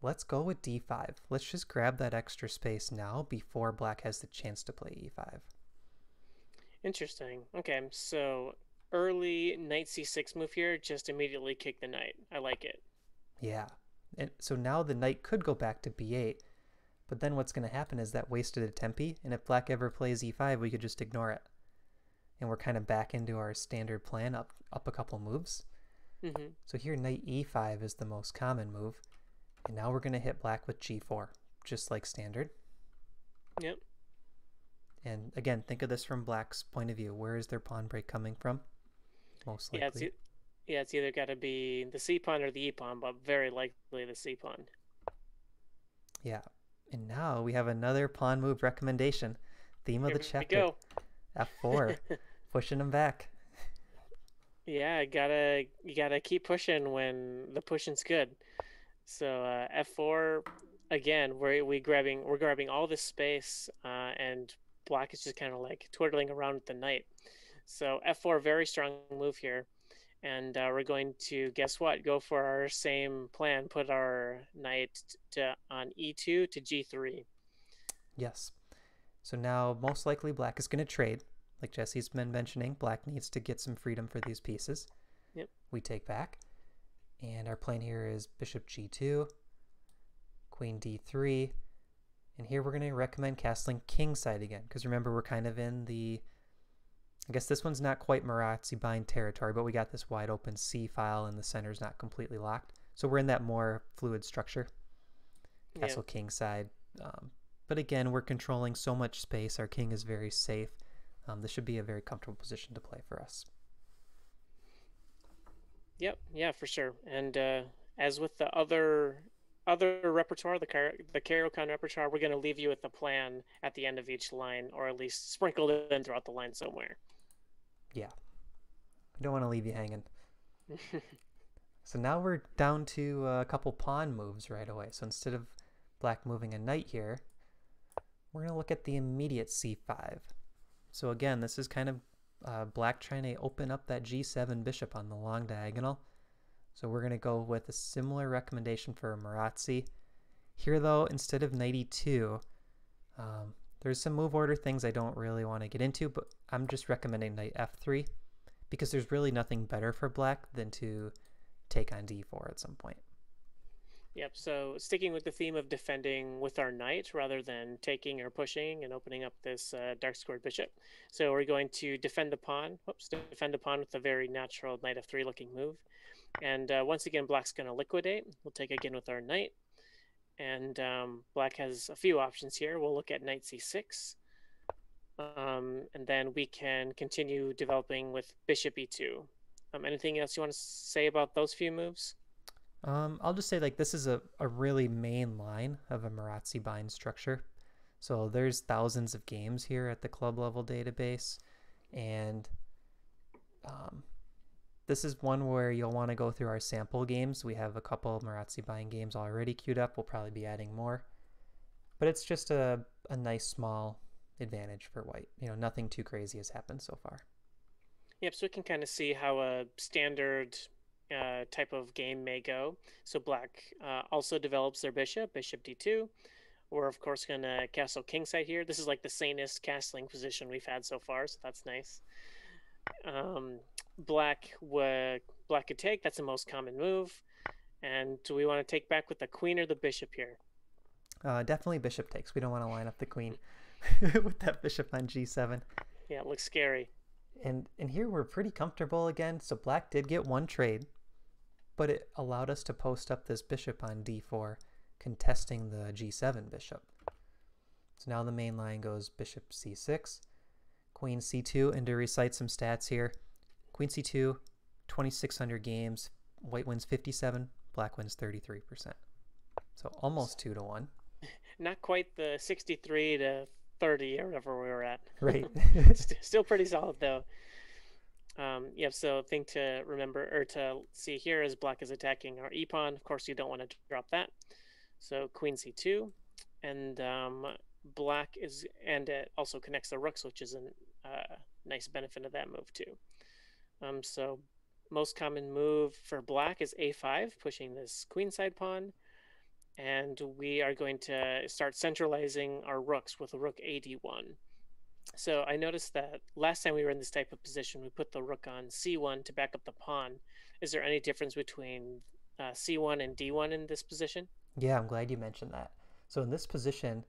Let's go with d5. Let's just grab that extra space now before black has the chance to play e5. Interesting. Okay, so early knight c6 move here, just immediately kick the knight. I like it. Yeah. And so now the knight could go back to b8, but then what's going to happen is that wasted a tempi, and if black ever plays e5, we could just ignore it. And we're kind of back into our standard plan, up a couple moves. So here knight e5 is the most common move, and now we're going to hit black with g4, just like standard. Yep. And again, think of this from black's point of view. Where is their pawn break coming from? Most likely. It's either got to be the c pawn or the e pawn, but very likely the c pawn. Yeah. And now we have another pawn move recommendation. Theme of the chapter. Go. F4. Pushing them back. Yeah, you gotta keep pushing when the pushing's good. So F4 again. We're grabbing all this space, and black is just kind of like twiddling around with the knight. So F4, very strong move here, and we're going to, guess what? Go for our same plan. Put our knight on E2 to G3. Yes. So now most likely black is going to trade. Like Jesse's been mentioning, black needs to get some freedom for these pieces. Yep. We take back. And our plan here is bishop g2, queen d3. And here we're going to recommend castling kingside again. Because remember, we're kind of in the... I guess this one's not quite Maroczy bind territory, but we got this wide open C file and the center's not completely locked. So we're in that more fluid structure. Castle kingside. But again, we're controlling so much space. Our king is very safe. This should be a very comfortable position to play for us. Yep, yeah, for sure. And as with the other repertoire, the Caro-Kann repertoire, we're going to leave you with a plan at the end of each line, or at least sprinkled in throughout the line somewhere. Yeah, we don't want to leave you hanging. So now we're down to a couple pawn moves right away. So instead of black moving a knight here, we're going to look at the immediate c5. So again, this is kind of black trying to open up that g7 bishop on the long diagonal. So we're going to go with a similar recommendation for a Maroczy. Here though, instead of knight e2, there's some move order things I don't really want to get into, but I'm just recommending knight f3 because there's really nothing better for black than to take on d4 at some point. Yep, so sticking with the theme of defending with our knight rather than taking or pushing and opening up this dark squared bishop. So we're going to defend the pawn. Defend the pawn with a very natural knight f3 looking move. And once again, black's going to liquidate. We'll take again with our knight. And black has a few options here. We'll look at knight c6. And then we can continue developing with bishop e2. Anything else you want to say about those few moves? I'll just say, like, this is a really main line of a Maroczy bind structure. So there's thousands of games here at the club level database, and this is one where you'll want to go through our sample games. We have a couple Maroczy bind games already queued up. We'll probably be adding more, but it's just a nice small advantage for white. You know, nothing too crazy has happened so far. Yep, so we can kind of see how a standard type of game may go. So black also develops their bishop d2. We're of course going to castle kingside here. This is like the sanest castling position we've had so far, so that's nice. Black could take. That's the most common move. And do we want to take back with the queen or the bishop here? Definitely bishop takes. We don't want to line up the queen with that bishop on g7. Yeah, it looks scary. And here we're pretty comfortable again. So black did get one trade, but it allowed us to post up this bishop on d4, contesting the g7 bishop. So now the main line goes bishop c6, queen c2, and to recite some stats here, queen c2, 2,600 games, white wins 57, black wins 33%. So almost 2-1. Not quite the 63 to 30 or whatever we were at. Right. Still pretty solid though. Yeah, so thing to remember or to see here is black is attacking our e-pawn. Of course, you don't want to drop that. So queen c2, and black is, and it also connects the rooks, which is a nice benefit of that move too. So most common move for black is a5, pushing this queenside pawn. And we are going to start centralizing our rooks with rook ad1. So I noticed that last time we were in this type of position, we put the rook on c1 to back up the pawn. Is there any difference between c1 and d1 in this position? Yeah, I'm glad you mentioned that. So in this position,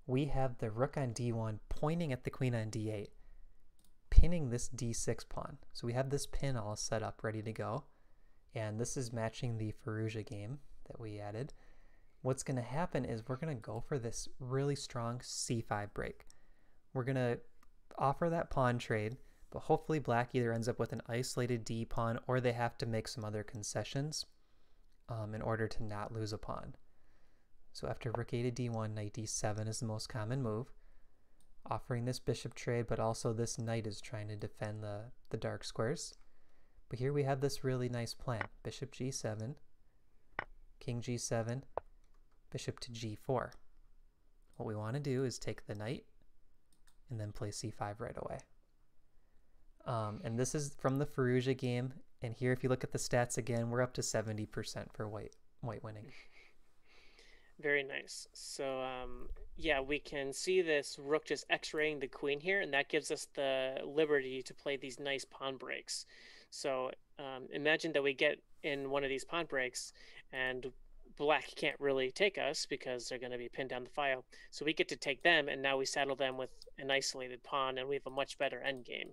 we have the rook on d1 pointing at the queen on d8, pinning this d6 pawn. So we have this pin all set up, ready to go. And this is matching the Fallujah game that we added. What's going to happen is we're going to go for this really strong c5 break. We're going to offer that pawn trade, but hopefully black either ends up with an isolated d pawn or they have to make some other concessions in order to not lose a pawn. So after rook a to d1, knight d7 is the most common move, offering this bishop trade, but also this knight is trying to defend the dark squares. But here we have this really nice plan. Bishop g7, king g7, bishop to g4. What we want to do is take the knight and then play c5 right away. And this is from the Fallujah game. And here, if you look at the stats again, we're up to 70% for white winning. Very nice. So yeah, we can see this rook just x-raying the queen here, and that gives us the liberty to play these nice pawn breaks. So imagine that we get in one of these pawn breaks, and black can't really take us because they're going to be pinned down the file. So we get to take them, and now we saddle them with an isolated pawn, and we have a much better endgame.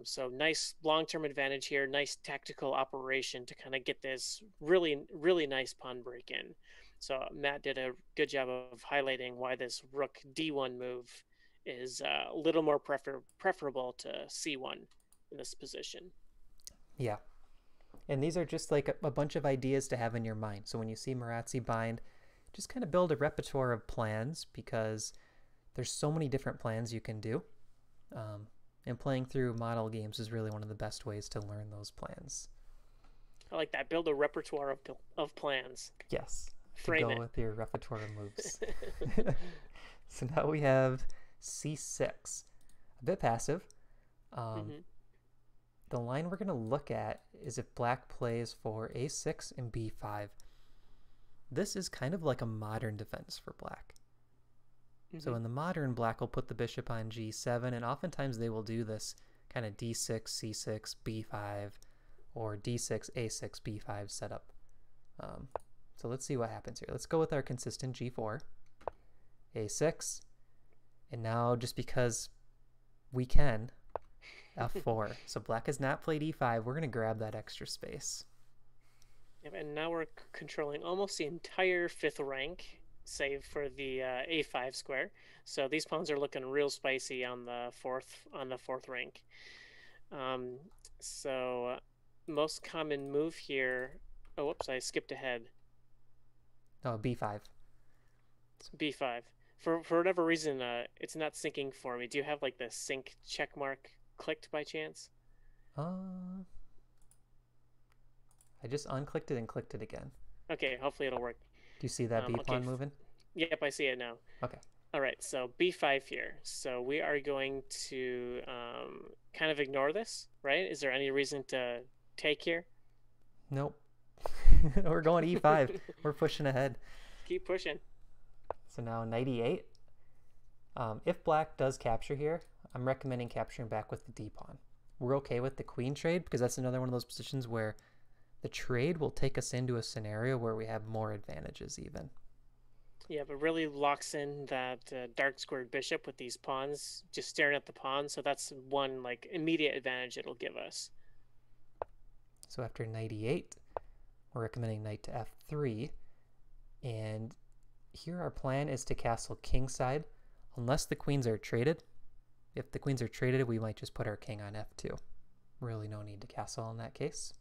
So nice long-term advantage here, nice tactical operation to kind of get this really, really nice pawn break in. So Matt did a good job of highlighting why this rook d1 move is a little more preferable to c1 in this position. Yeah. And these are just like a bunch of ideas to have in your mind. So when you see Maroczy bind, just kind of build a repertoire of plans because there's so many different plans you can do. And playing through model games is really one of the best ways to learn those plans. I like that. Build a repertoire of plans. Yes. Frame go it. with your repertoire of moves. So now we have c6. A bit passive. The line we're going to look at is if black plays for a6 and b5. This is kind of like a modern defense for black. So in the modern, black will put the bishop on g7, and oftentimes they will do this kind of d6, c6, b5, or d6, a6, b5 setup. So let's see what happens here. Let's go with our consistent g4, a6, and now just because we can, f4. So black has not played e5. We're going to grab that extra space. And now we're controlling almost the entire fifth rank, save for the a5 square. So these pawns are looking real spicy on the fourth rank. So most common move here. Oh, whoops! I skipped ahead. Oh, b5. B5. For whatever reason, it's not syncing for me. Do you have like the sync check mark clicked by chance? I just unclicked it and clicked it again. Okay, hopefully it'll work. Do you see that b pawn moving? Yep, I see it now. Okay. All right, so b5 here. So we are going to kind of ignore this, right? Is there any reason to take here? Nope. We're going e5. We're pushing ahead. Keep pushing. So now knight e8. If black does capture here, I'm recommending capturing back with the d pawn. We're okay with the queen trade because that's another one of those positions where the trade will take us into a scenario where we have more advantages even. Yeah, but really locks in that dark squared bishop with these pawns, just staring at the pawn. So that's one like immediate advantage it'll give us. So after knight e8, we're recommending knight to f3. And here our plan is to castle kingside unless the queens are traded. If the queens are traded, we might just put our king on f2. Really no need to castle in that case.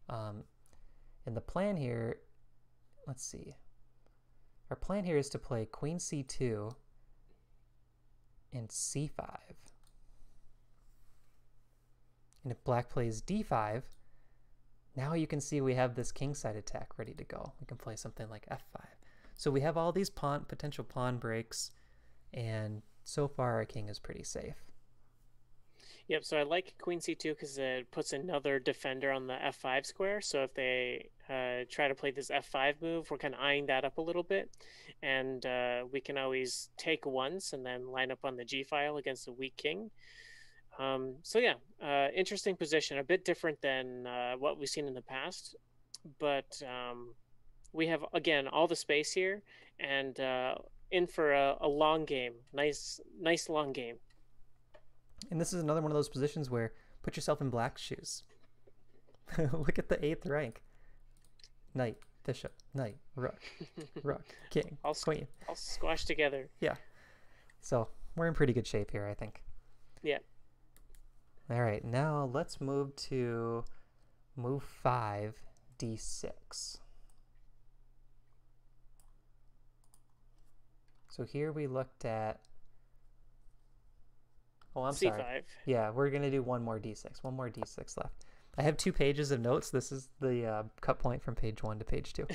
And the plan here, let's see. Our plan here is to play queen c2 and c5. And if black plays d5, now you can see we have this kingside attack ready to go. We can play something like f5. So we have all these potential pawn breaks, and so far our king is pretty safe. Yep, so I like queen c2 because it puts another defender on the f5 square. So if they try to play this f5 move, we're kind of eyeing that up a little bit. And we can always take once and then line up on the g file against a weak king. So yeah, interesting position, a bit different than what we've seen in the past. But we have, again, all the space here and in for a long game. Nice long game. And this is another one of those positions where put yourself in Black's shoes. Look at the 8th rank. Knight, bishop, knight, rook, rook, king, queen. All squashed together. Yeah. So we're in pretty good shape here, I think. Yeah. All right, now let's move to move 5, d6. So here we looked at... Oh, I'm C5. sorry. Yeah, we're going to do one more d6. One more d6 left. I have 2 pages of notes. This is the cut point from page 1 to page 2.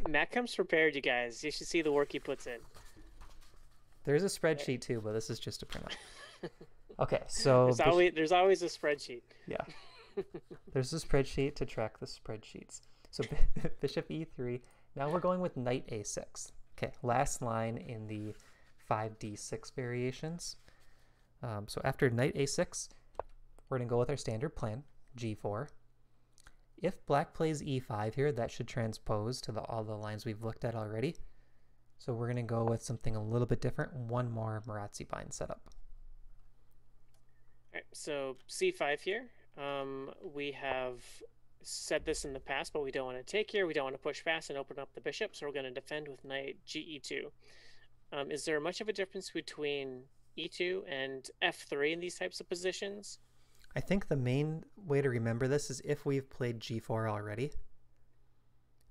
Matt comes prepared, you guys. You should see the work he puts in. There's a spreadsheet too, but this is just a printout. Okay, so... There's always a spreadsheet. Yeah. There's a spreadsheet to track the spreadsheets. So bishop e3. Now we're going with knight a6. Okay, last line in the 5d6 variations. So after knight a6, we're going to go with our standard plan, g4. If black plays e5 here, that should transpose to all the lines we've looked at already. So we're going to go with something a little bit different, one more Maroczy bind setup. All right, so c5 here. We have said this in the past, but we don't want to take here. We don't want to push fast and open up the bishop, so we're going to defend with knight ge2. Is there much of a difference between e2 and f3 in these types of positions? I think the main way to remember this is if we've played g4 already,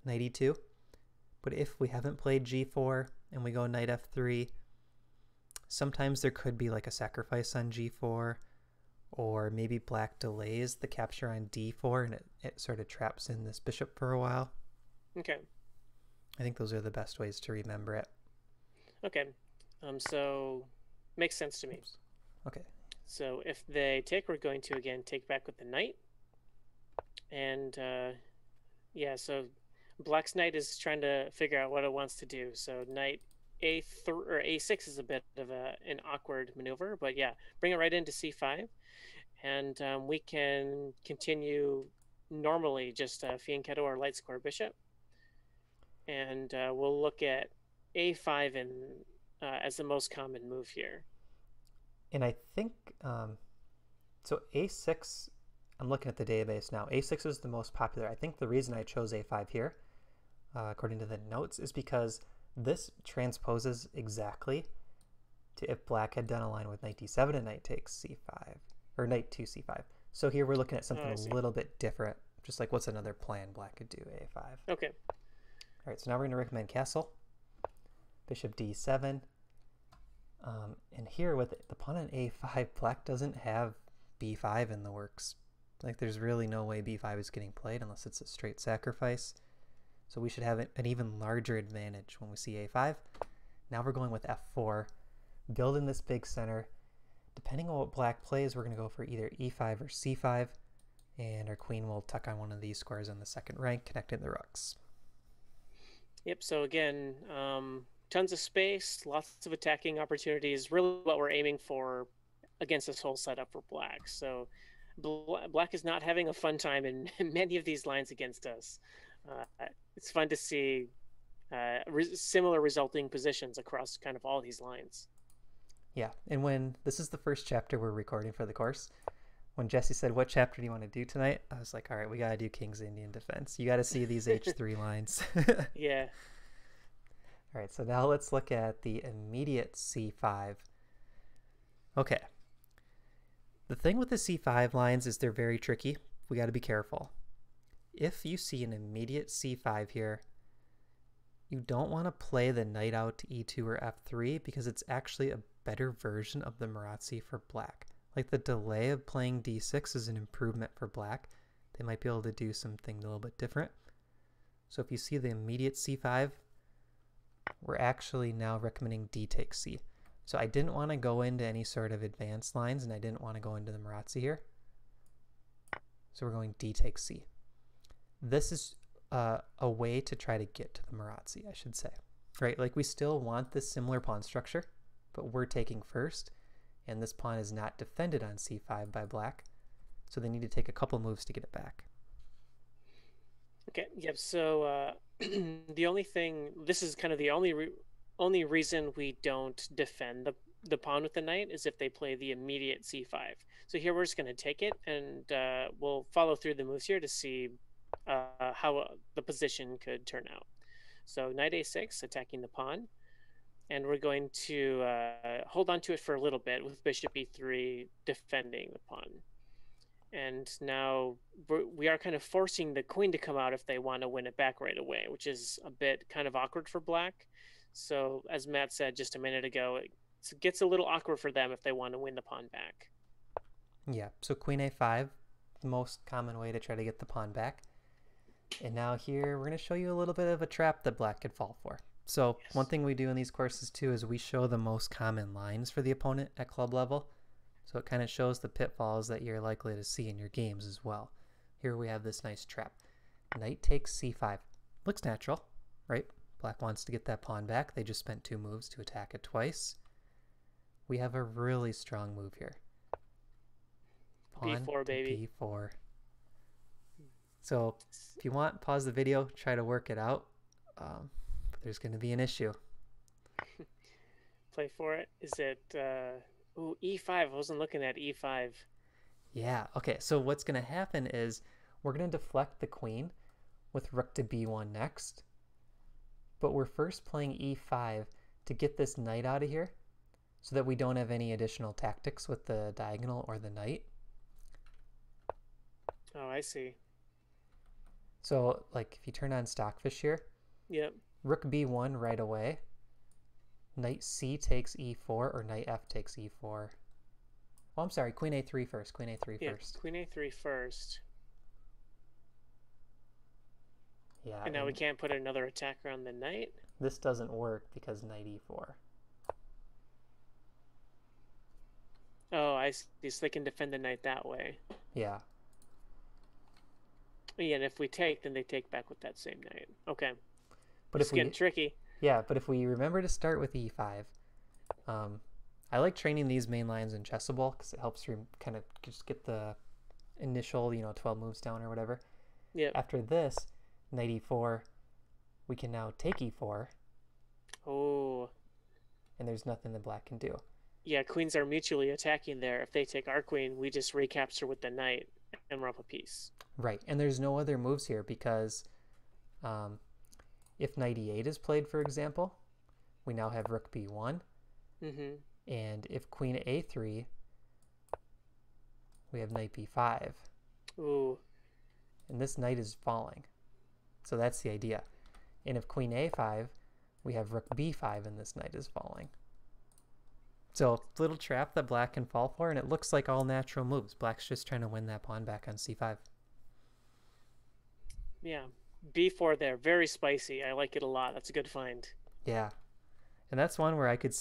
knight e2. But if we haven't played g4 and we go knight f3, sometimes there could be like a sacrifice on g4, or maybe black delays the capture on d4 and it sort of traps in this bishop for a while. Okay. I think those are the best ways to remember it. Okay. So makes sense to me. Oops. Okay. So if they take, we're going to again take back with the knight. And yeah, so black's knight is trying to figure out what it wants to do. So knight a3 or a6 is a bit of an awkward maneuver, but yeah, bring it right into c5. And we can continue normally just fianchetto or light square bishop. And we'll look at a5 as the most common move here. And I think, so a6, I'm looking at the database now, a6 is the most popular. I think the reason I chose a5 here, according to the notes, is because this transposes exactly to if black had done a line with knight d7 and knight takes c5. Or knight to c5. So here we're looking at something a little bit different. Just like what's another plan black could do, a5. Okay. All right, so now we're going to recommend castle. Bishop d7. And here with the pawn on a5, black doesn't have b5 in the works. Like there's really no way b5 is getting played unless it's a straight sacrifice. So we should have an even larger advantage when we see a5. Now we're going with f4. Building this big center. Depending on what black plays, we're going to go for either e5 or c5, and our queen will tuck on one of these squares on the second rank, connecting the rooks. Yep, so again, tons of space, lots of attacking opportunities, really what we're aiming for against this whole setup for black. So black is not having a fun time in many of these lines against us. It's fun to see similar resulting positions across kind of all these lines. Yeah, and when this is the first chapter we're recording for the course, when Jesse said, what chapter do you want to do tonight? I was like, all right, we got to do King's Indian Defense. You got to see these H3 lines. Yeah. All right, so now let's look at the immediate C5. Okay. The thing with the C5 lines is they're very tricky. We got to be careful. If you see an immediate C5 here, you don't want to play the knight out to E2 or F3 because it's actually a better version of the Maroczy for black. Like the delay of playing D6 is an improvement for black. They might be able to do something a little bit different. So if you see the immediate C5, we're actually now recommending D takes C. So I didn't want to go into any sort of advanced lines, and I didn't want to go into the Maroczy here. So we're going D takes C. This is a way to try to get to the Maroczy, I should say. Right, like we still want this similar pawn structure, but we're taking first, and this pawn is not defended on C5 by black, so they need to take a couple moves to get it back. Okay, yep, so the only thing, this is kind of the only reason we don't defend the pawn with the knight is if they play the immediate C5. So here we're just going to take it, and we'll follow through the moves here to see how the position could turn out. So knight A6, attacking the pawn, and we're going to hold on to it for a little bit with bishop E3 defending the pawn. And now we are kind of forcing the queen to come out if they want to win it back right away, which is a bit kind of awkward for black. So as Matt said just a minute ago, it gets a little awkward for them if they want to win the pawn back. Yeah, so queen A5, the most common way to try to get the pawn back. And now here we're going to show you a little bit of a trap that black could fall for. So Yes. One thing we do in these courses too is we show the most common lines for the opponent at club level. So it kind of shows the pitfalls that you're likely to see in your games as well. Here we have this nice trap. Knight takes C5. Looks natural, right? Black wants to get that pawn back. They just spent 2 moves to attack it twice. We have a really strong move here. Pawn B4, baby. B4. So if you want, pause the video, try to work it out. But there's going to be an issue. Play for it. Is it... Ooh, E5. I wasn't looking at E5. Yeah, okay, so what's going to happen is we're going to deflect the queen with rook to B1 next. But we're first playing E5 to get this knight out of here so that we don't have any additional tactics with the diagonal or the knight. Oh, I see. So, like, if you turn on Stockfish here, Yep. rook B1 right away, knight C takes E4, or knight F takes E4. Oh, I'm sorry, queen A3 first, queen A3 first. Queen A3 first. Yeah, And now we can't put another attacker on the knight? This doesn't work because knight E4. Oh, I see. So they can defend the knight that way. Yeah. Yeah, and if we take, then they take back with that same knight. Okay. But It's getting tricky. Yeah, but if we remember to start with E5, I like training these main lines in Chessable because it helps kind of just get the initial, 12 moves down or whatever. Yeah. After this, knight E4, we can now take E4. Oh. And there's nothing that black can do. Yeah, queens are mutually attacking there. If they take our queen, we just recapture with the knight and we're up a piece. Right, and there's no other moves here because if knight E8 is played, for example, we now have rook B1. Mm-hmm. And if queen A3, we have knight B5. Ooh. And this knight is falling. So that's the idea. And if queen A5, we have rook B5 and this knight is falling. So little trap that black can fall for, and it looks like all natural moves. Black's just trying to win that pawn back on C5. Yeah. B4 there. Very spicy. I like it a lot. That's a good find. Yeah. And that's one where I could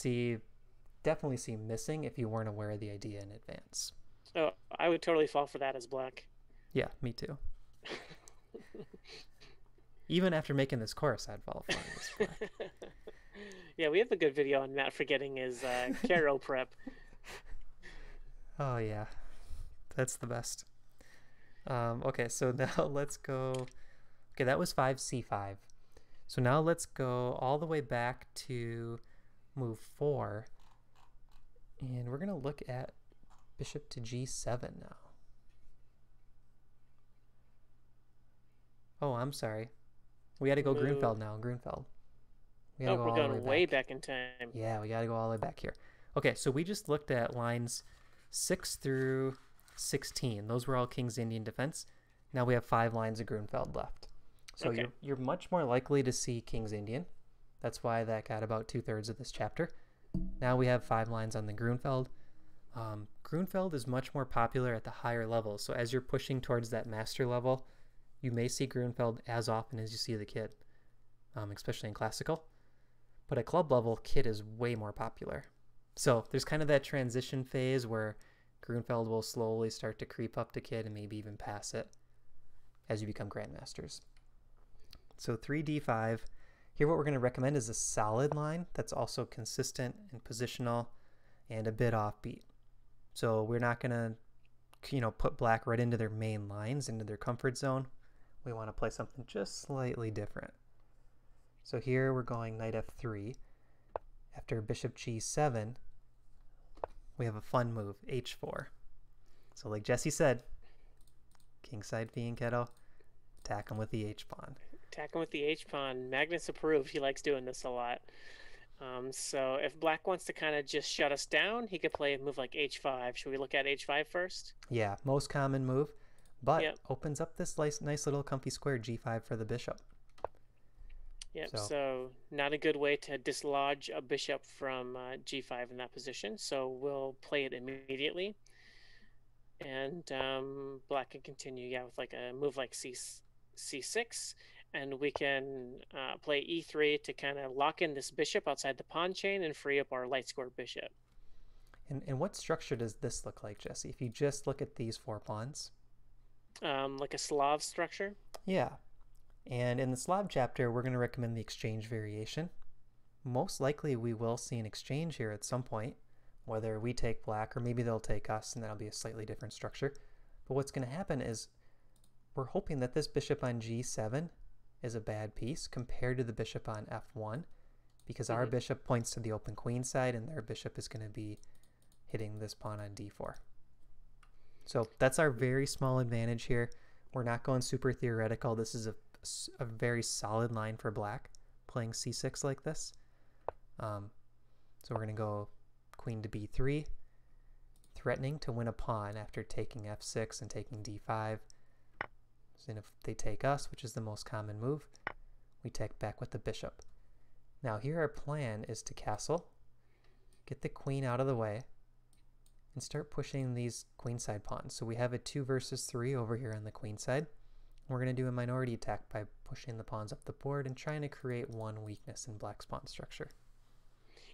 definitely see missing if you weren't aware of the idea in advance. Oh, I would totally fall for that as black. Yeah, me too. Even after making this course, I'd fall for it as black. Yeah, we have a good video on Matt forgetting his Caro prep. Oh, yeah. That's the best. Okay, so now let's go... Okay, that was 5c5. So now let's go all the way back to move 4. And we're going to look at bishop to g7 now. Oh, I'm sorry. We got to go Grunfeld now, Grunfeld. We're going way back in time. Yeah, we got to go all the way back here. Okay, so we just looked at lines 6 through 16. Those were all King's Indian Defense. Now we have 5 lines of Grunfeld left. So Okay. you're much more likely to see King's Indian. That's why that got about 2/3 of this chapter. Now we have 5 lines on the Grunfeld. Grunfeld is much more popular at the higher levels. So as you're pushing towards that master level, you may see Grunfeld as often as you see the KID, especially in classical. But at club level, KID is way more popular. So there's kind of that transition phase where Grunfeld will slowly start to creep up to KID and maybe even pass it as you become grandmasters. So 3d5. Here what we're going to recommend is a solid line that's also consistent and positional and a bit offbeat. So we're not going to, put black right into their main lines, into their comfort zone. We want to play something just slightly different. So here we're going knight f3. After bishop g7, we have a fun move, h4. So like Jesse said, kingside fianchetto, attack him with the h-pawn. Attack him with the h-pawn. Magnus approved. He likes doing this a lot. So if black wants to kind of just shut us down, he could play a move like h5. Should we look at h5 first? Yeah, most common move, but opens up this nice little comfy square g5 for the bishop. Yep, so not a good way to dislodge a bishop from g5 in that position, so we'll play it immediately. And black can continue, with like a move like c6, and we can play e3 to kind of lock in this bishop outside the pawn chain and free up our light square bishop. And what structure does this look like, Jesse? If you just look at these 4 pawns. Like a Slav structure? Yeah. And in the Slav chapter, we're going to recommend the exchange variation. Most likely we will see an exchange here at some point, whether we take black or maybe they'll take us, and that'll be a slightly different structure. But what's going to happen is we're hoping that this bishop on g7 is a bad piece compared to the bishop on f1, because our bishop points to the open queen side and their bishop is going to be hitting this pawn on d4. So that's our very small advantage here. We're not going super theoretical. This is a very solid line for black, playing c6 like this. So we're going to go queen to b3, threatening to win a pawn after taking f6 and taking d5. And if they take us, which is the most common move, we take back with the bishop. Now here our plan is to castle, get the queen out of the way, and start pushing these queenside pawns. So we have a 2 versus 3 over here on the queen side. We're going to do a minority attack by pushing the pawns up the board and trying to create one weakness in black's pawn structure.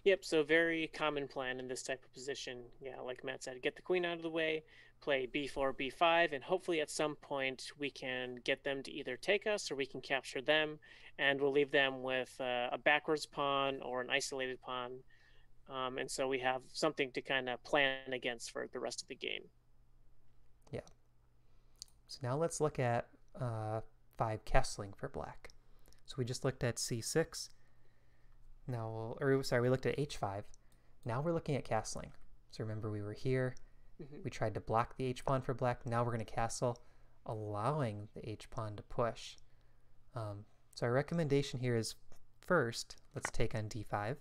Yep, so very common plan in this type of position. Yeah, like Matt said, get the queen out of the way, play b4, b5, and hopefully at some point we can get them to either take us or we can capture them, and we'll leave them with a backwards pawn or an isolated pawn. And so we have something to kind of plan against for the rest of the game. Yeah. So now let's look at 5 castling for black. So we just looked at c6. Now, we looked at h5. Now we're looking at castling. So remember, we were here. We tried to block the h-pawn for black. Now we're going to castle, allowing the h-pawn to push. So our recommendation here is, first, let's take on d5.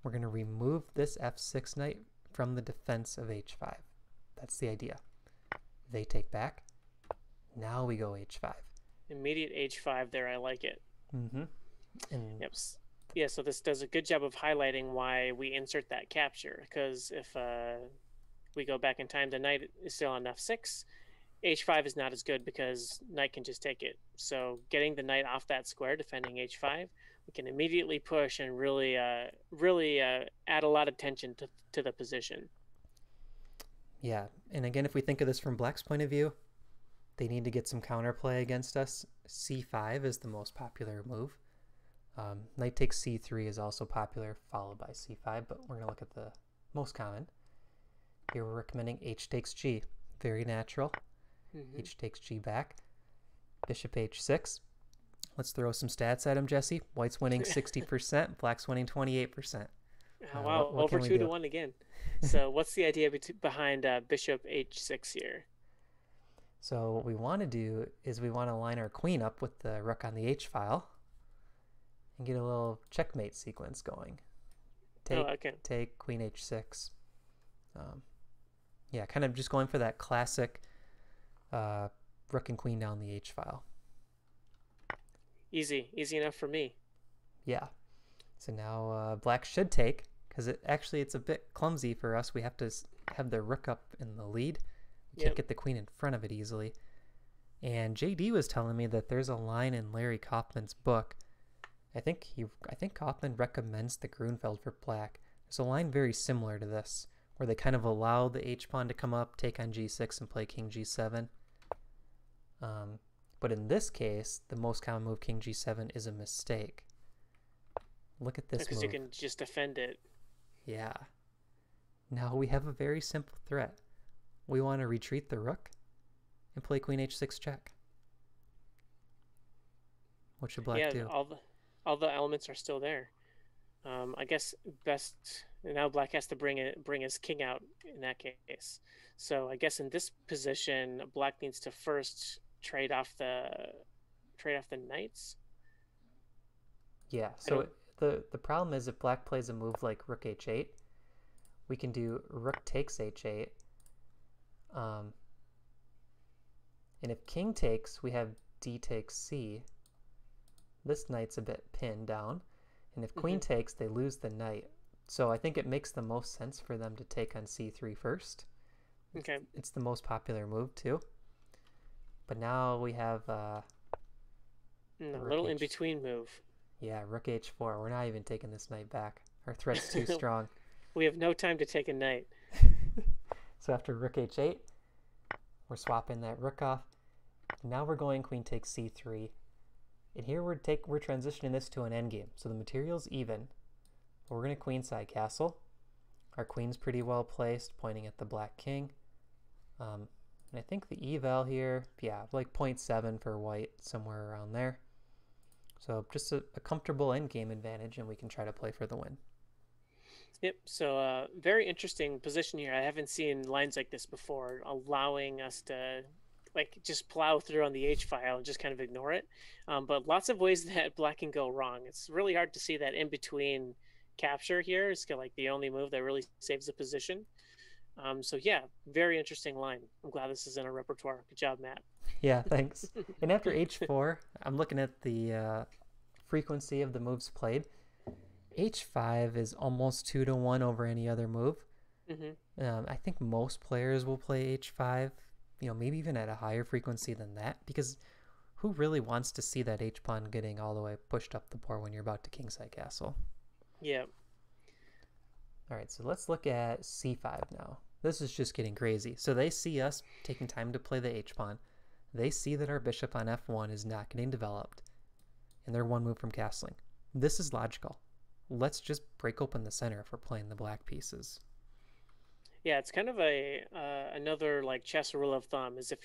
We're going to remove this f6 knight from the defense of h5. That's the idea. They take back. Now we go h5. Immediate h5 there, I like it. And yep. Yeah, so this does a good job of highlighting why we insert that capture, because if we go back in time, the knight is still on f6. h5 is not as good because knight can just take it. So getting the knight off that square, defending h5, we can immediately push and really add a lot of tension to the position. Yeah, and again, if we think of this from black's point of view, they need to get some counterplay against us. c5 is the most popular move. Knight takes c3 is also popular, followed by c5, but we're going to look at the most common. Here we're recommending h takes g. Very natural. H takes g back. Bishop h6. Let's throw some stats at him, Jesse. White's winning 60%, black's winning 28%. Wow, what over 2 to 1 again. So what's the idea behind bishop h6 here? So what we want to do is we want to line our queen up with the rook on the h-file and get a little checkmate sequence going. Take queen h6. Yeah, kind of just going for that classic rook and queen down the h-file. Easy enough for me. Yeah. So now black should take, because it's a bit clumsy for us. We have to have the rook up in the lead. We can't get the queen in front of it easily. And JD was telling me that there's a line in Larry Kaufman's book. I think Kaufman recommends the Grunfeld for black. There's a line very similar to this, where they kind of allow the h-pawn to come up, take on g6, and play king g7. But in this case, the most common move, king g7, is a mistake. Look at this move. Because you can just defend it. Yeah. Now we have a very simple threat. We want to retreat the rook and play queen h6 check. What should black do? All the elements are still there. I guess best now black has to bring his king out in that case. So I guess in this position, black needs to first trade off the knights. Yeah. So the problem is if black plays a move like rook h8, we can do rook takes h8. And if king takes, we have d takes c. This knight's a bit pinned down. And if queen takes, they lose the knight. So I think it makes the most sense for them to take on c3 first. Okay. It's the most popular move too. But now we have a little in-between move. Yeah, rook h4. We're not even taking this knight back. Our threat's too strong. We have no time to take a knight. So after rook h8, we're swapping that rook off. Now we're going queen takes c3. And here we're transitioning this to an endgame. So the material's even. But we're going to queenside castle. Our queen's pretty well placed, pointing at the black king. And I think the eval here, yeah, like 0.7 for white, somewhere around there. So just a comfortable endgame advantage, and we can try to play for the win. Yep, so very interesting position here. I haven't seen lines like this before, allowing us to like just plow through on the H file and just kind of ignore it. But lots of ways that black can go wrong. It's really hard to see that in between capture here. It's like the only move that really saves the position. So yeah, very interesting line. I'm glad this is in our repertoire. Good job, Matt. Yeah, thanks. And after H4, I'm looking at the frequency of the moves played. H5 is almost 2-to-1 over any other move. I think most players will play H5, maybe even at a higher frequency than that, because who really wants to see that H-pawn getting all the way pushed up the board when you're about to kingside castle? Yeah. All right, so let's look at C5 now. This is just getting crazy. So they see us taking time to play the H-pawn. They see that our bishop on F1 is not getting developed, and they're one move from castling. This is logical. Let's just break open the center if we're playing the black pieces. Yeah, it's kind of another like chess rule of thumb is if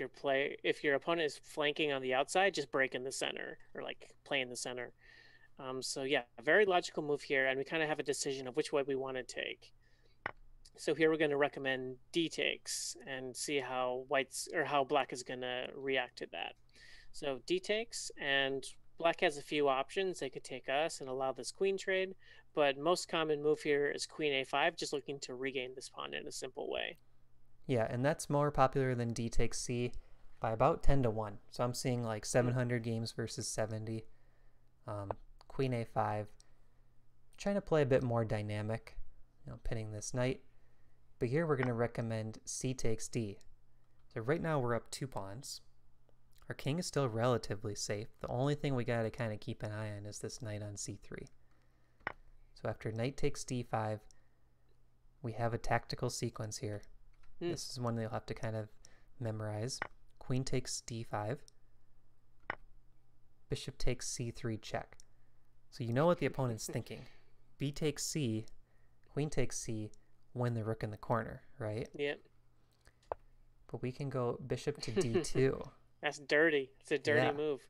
your opponent is flanking on the outside, just break in the center or like play in the center. So yeah, a very logical move here, and we kind of have a decision of which way we want to take. So here we're going to recommend d takes and see how black is going to react to that. So d takes, and black has a few options. They could take us and allow this queen trade, but most common move here is queen a5, just looking to regain this pawn in a simple way. Yeah, and that's more popular than d takes c by about 10-to-1. So I'm seeing like 700 games versus 70. Queen a5, trying to play a bit more dynamic, pinning this knight. But here we're going to recommend c takes d. So right now we're up 2 pawns. Our king is still relatively safe. The only thing we got to kind of keep an eye on is this knight on c3. So after knight takes d5, we have a tactical sequence here. This is one that you'll have to kind of memorize. Queen takes d5. Bishop takes c3 check. So you know what the opponent's thinking. B takes c, queen takes c, win the rook in the corner, right? Yep. But we can go bishop to d2. That's dirty. It's a dirty move.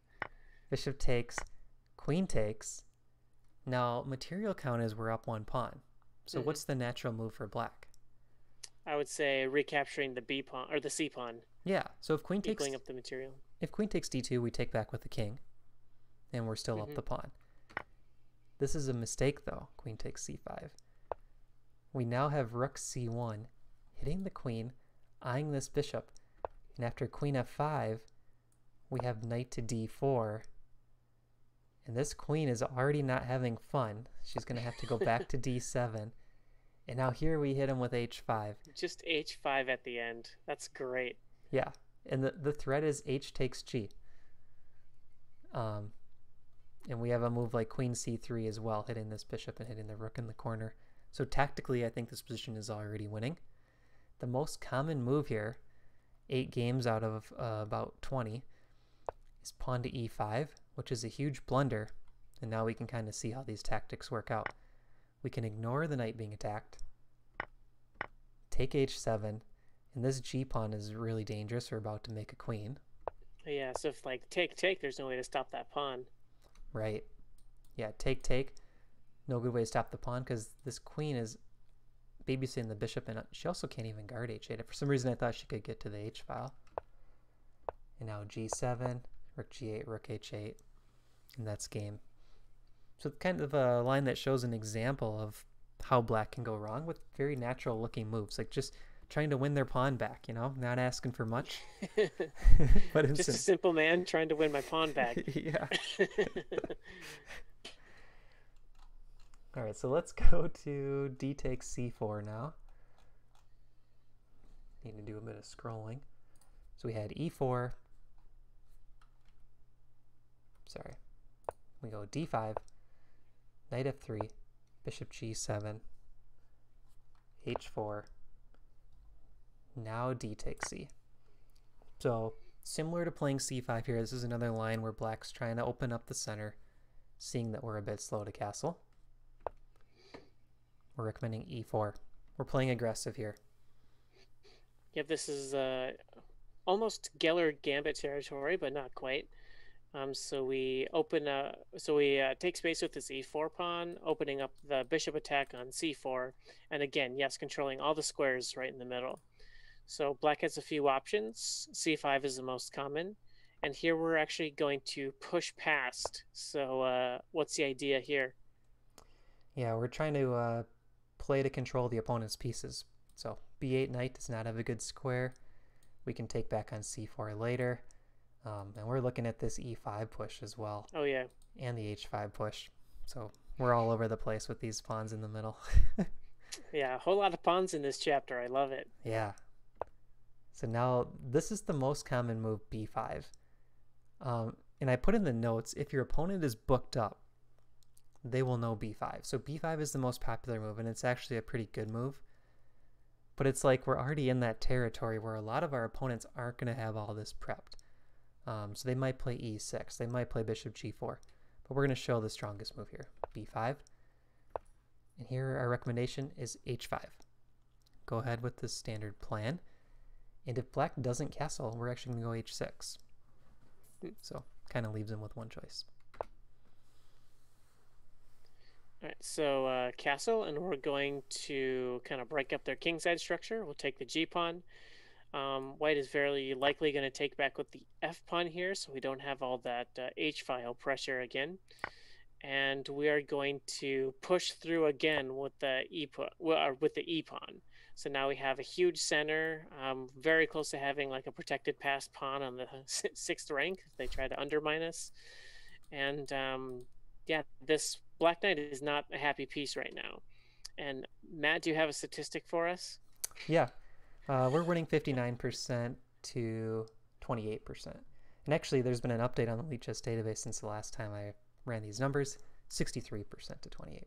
Bishop takes, queen takes. Now, material count is we're up 1 pawn. So what's the natural move for black? I would say recapturing the B pawn or the C pawn. Yeah. So if queen takes equaling up the material. If queen takes d2, we take back with the king, and we're still up the pawn. This is a mistake though. Queen takes c5. We now have rook c1, hitting the queen, eyeing this bishop, and after queen f5, we have knight to d4. And this queen is already not having fun. She's going to have to go back to d7. And now here we hit him with h5. Just h5 at the end. That's great. Yeah. And the threat is h takes g. And we have a move like queen c3 as well, hitting this bishop and hitting the rook in the corner. So tactically, I think this position is already winning. The most common move here, 8 games out of about 20, is pawn to e5, which is a huge blunder. And now we can kind of see how these tactics work out. We can ignore the knight being attacked, take h7, and this g-pawn is really dangerous. We're about to make a queen. Yeah, so if like take, there's no way to stop that pawn. Right. Yeah, take. No good way to stop the pawn because this queen is babysitting the bishop, and she also can't even guard h8. For some reason, I thought she could get to the h file. And now g7, rook g8, rook h8, and that's game. So it's kind of a line that shows an example of how black can go wrong with very natural looking moves, like just trying to win their pawn back, you know, not asking for much. But just a simple man trying to win my pawn back. Yeah. All right, so let's go to d takes c4 now. Need to do a bit of scrolling. So we had e4. Sorry. We go d5, knight f3, bishop g7, h4. Now d takes c. So similar to playing c5 here, this is another line where black's trying to open up the center, seeing that we're a bit slow to castle. We're recommending e4. We're playing aggressive here. Yep, this is almost Geller Gambit territory, but not quite. So we take space with this e4 pawn, opening up the bishop attack on c4, and again, yes, controlling all the squares right in the middle. So black has a few options. c5 is the most common, and here we're actually going to push past. So what's the idea here? Yeah, we're trying to play to control the opponent's pieces. So b8 knight does not have a good square. We can take back on c4 later. And we're looking at this e5 push as well. Oh, yeah. And the h5 push. So we're all over the place with these pawns in the middle. Yeah, a whole lot of pawns in this chapter. I love it. Yeah. So now this is the most common move, b5. And I put in the notes, if your opponent is booked up, they will know b5. So b5 is the most popular move, and it's actually a pretty good move. But it's like we're already in that territory where a lot of our opponents aren't going to have all this prepped. So they might play e6, they might play bishop g4, but we're going to show the strongest move here, b5. And here our recommendation is h5. Go ahead with the standard plan. And if black doesn't castle, we're actually going to go h6. So kind of leaves him with one choice. All right, so castle, and we're going to kind of break up their kingside structure. We'll take the g-pawn. White is very likely going to take back with the f-pawn here, so we don't have all that h-file pressure again. And we are going to push through again with the e-pawn. So now we have a huge center, very close to having like a protected passed pawn on the 6th rank if they try to undermine us. And yeah, this black knight is not a happy piece right now. And Matt, do you have a statistic for us? Yeah. We're winning 59% to 28%. And actually, there's been an update on the Elite Chess database since the last time I ran these numbers, 63% to 28%.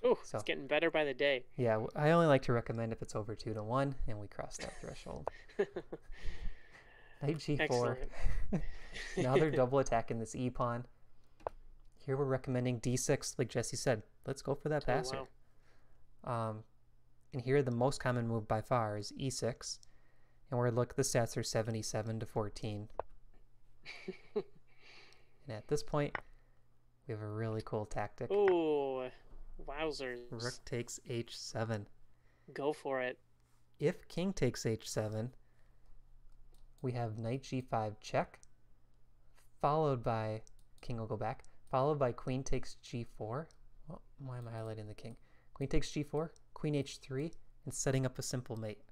Oh, so it's getting better by the day. Yeah, I only like to recommend if it's over 2-1, and we cross that threshold. Knight g4. Now they're double attacking this e-pawn. Here we're recommending d6, like Jesse said. Let's go for that passer. Oh, wow. And here the most common move by far is e6. And we're look, the stats are 77 to 14. And at this point, we have a really cool tactic. Oh, wowzers. Rook takes h7. Go for it. If king takes h7, we have knight g5 check, followed by, king will go back, followed by queen takes g4. Oh, why am I highlighting the king? Queen takes g4, queen h3, and setting up a simple mate.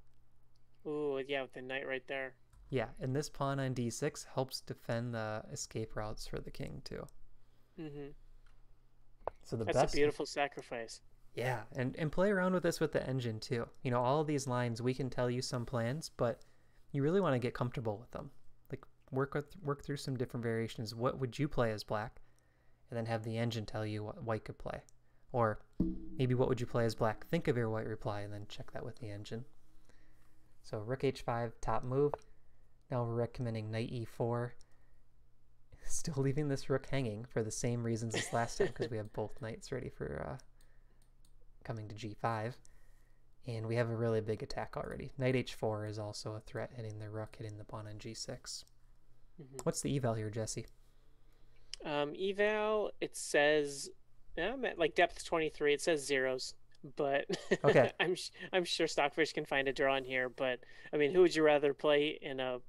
Ooh, yeah, with the knight right there. Yeah, and this pawn on d6 helps defend the escape routes for the king too. Mm-hmm. So That's a beautiful sacrifice. Yeah, and play around with this with the engine too. You know, all of these lines, we can tell you some plans, but you really want to get comfortable with them. Like work through some different variations. What would you play as black? And then have the engine tell you what white could play. Or maybe what would you play as black? Think of your white reply and then check that with the engine. So rook h5, top move. Now we're recommending knight e4. Still leaving this rook hanging for the same reasons as last time, because we have both knights ready for coming to g5. And we have a really big attack already. Knight h4 is also a threat, hitting the rook, hitting the pawn on g6. What's the eval here, Jesse? Eval, it says, I'm at like depth 23. It says zeros, but Okay. I'm sure Stockfish can find a draw in here. But I mean, who would you rather play in a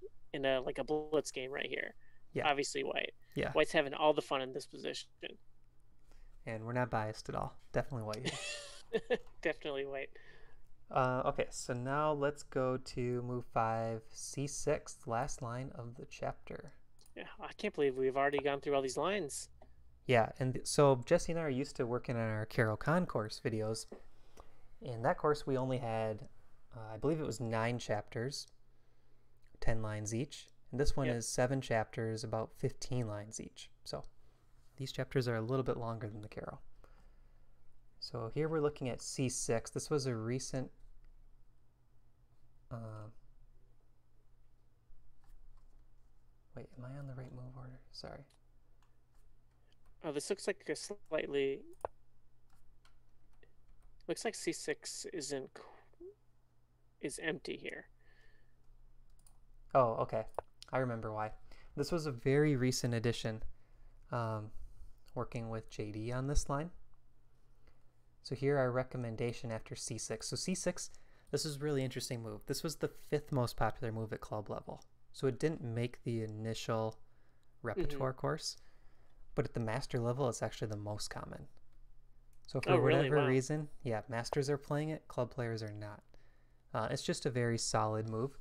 like a blitz game right here? Yeah. Obviously white. Yeah. White's having all the fun in this position. And we're not biased at all. Definitely white. Definitely white. Okay, so now let's go to move 5, c6, last line of the chapter. Yeah, I can't believe we've already gone through all these lines. Yeah, and so Jesse and I are used to working on our Carol Khan course videos. In that course, we only had, I believe it was 9 chapters, 10 lines each. And this one is 7 chapters, about 15 lines each. So these chapters are a little bit longer than the Carol. So here we're looking at c6. This was a recent wait, am I on the right move order? Sorry. Oh, this looks like a slightly... Looks like c6 is empty here. Oh, okay. I remember why. This was a very recent addition, working with JD on this line. So here our recommendation after c6. So c6, this is a really interesting move. This was the 5th most popular move at club level. So it didn't make the initial repertoire course, but at the master level, it's actually the most common. So for whatever reason, yeah, masters are playing it, club players are not. It's just a very solid move.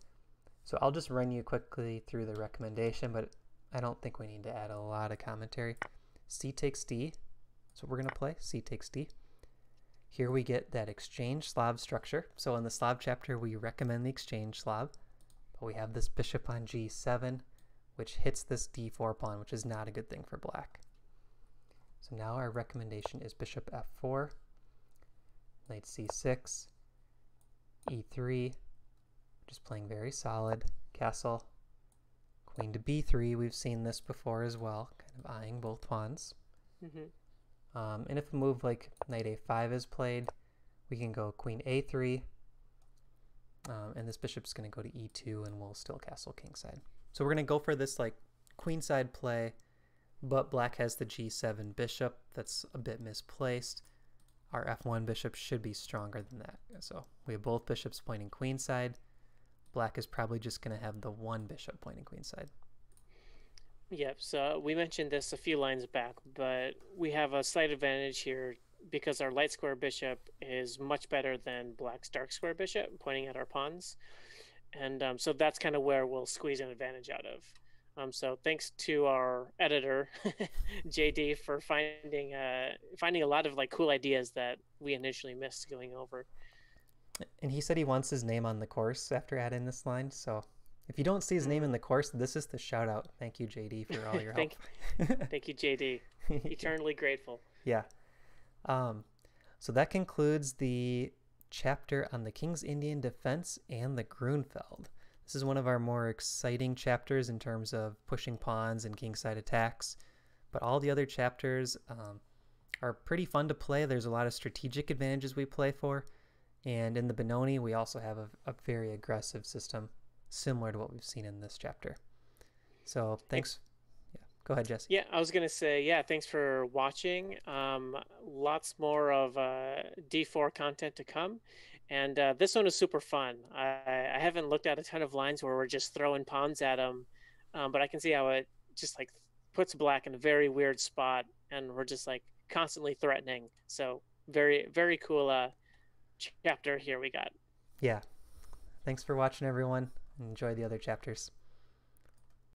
So I'll just run you quickly through the recommendation, but I don't think we need to add a lot of commentary. C takes D. So we're going to play C takes D. Here we get that exchange Slav structure. So in the Slav chapter, we recommend the exchange Slav. But we have this bishop on g7, which hits this d4 pawn, which is not a good thing for black. So now our recommendation is bishop f4, knight c6, e3, just playing very solid, castle, queen to b3. We've seen this before as well, kind of eyeing both pawns. And if a move like knight a5 is played, we can go queen a3, and this bishop's going to go to e2, and we'll still castle kingside. So we're going to go for this like queenside play, but black has the g7 bishop that's a bit misplaced. Our f1 bishop should be stronger than that. So we have both bishops pointing queenside. Black is probably just going to have the one bishop pointing queenside. Yep, so we mentioned this a few lines back, but we have a slight advantage here because our light square bishop is much better than black's dark square bishop, pointing at our pawns. And so that's kind of where we'll squeeze an advantage out of. So thanks to our editor, JD, for finding a lot of like cool ideas that we initially missed going over. And he said he wants his name on the course after adding this line, so if you don't see his name in the course, this is the shout out. Thank you, JD, for all your help. Thank you, JD. Eternally grateful. Yeah. So that concludes the chapter on the King's Indian Defense and the Grunfeld. This is one of our more exciting chapters in terms of pushing pawns and kingside attacks, but all the other chapters are pretty fun to play. There's a lot of strategic advantages we play for, and in the Benoni, we also have a very aggressive system, similar to what we've seen in this chapter. So thanks. Yeah, go ahead, Jesse. Yeah, I was going to say, yeah, thanks for watching. Lots more of D4 content to come. And this one is super fun. I haven't looked at a ton of lines where we're just throwing pawns at them, but I can see how it just like puts black in a very weird spot, and we're just like constantly threatening. So very, very cool chapter here we got. Yeah. Thanks for watching, everyone. Enjoy the other chapters.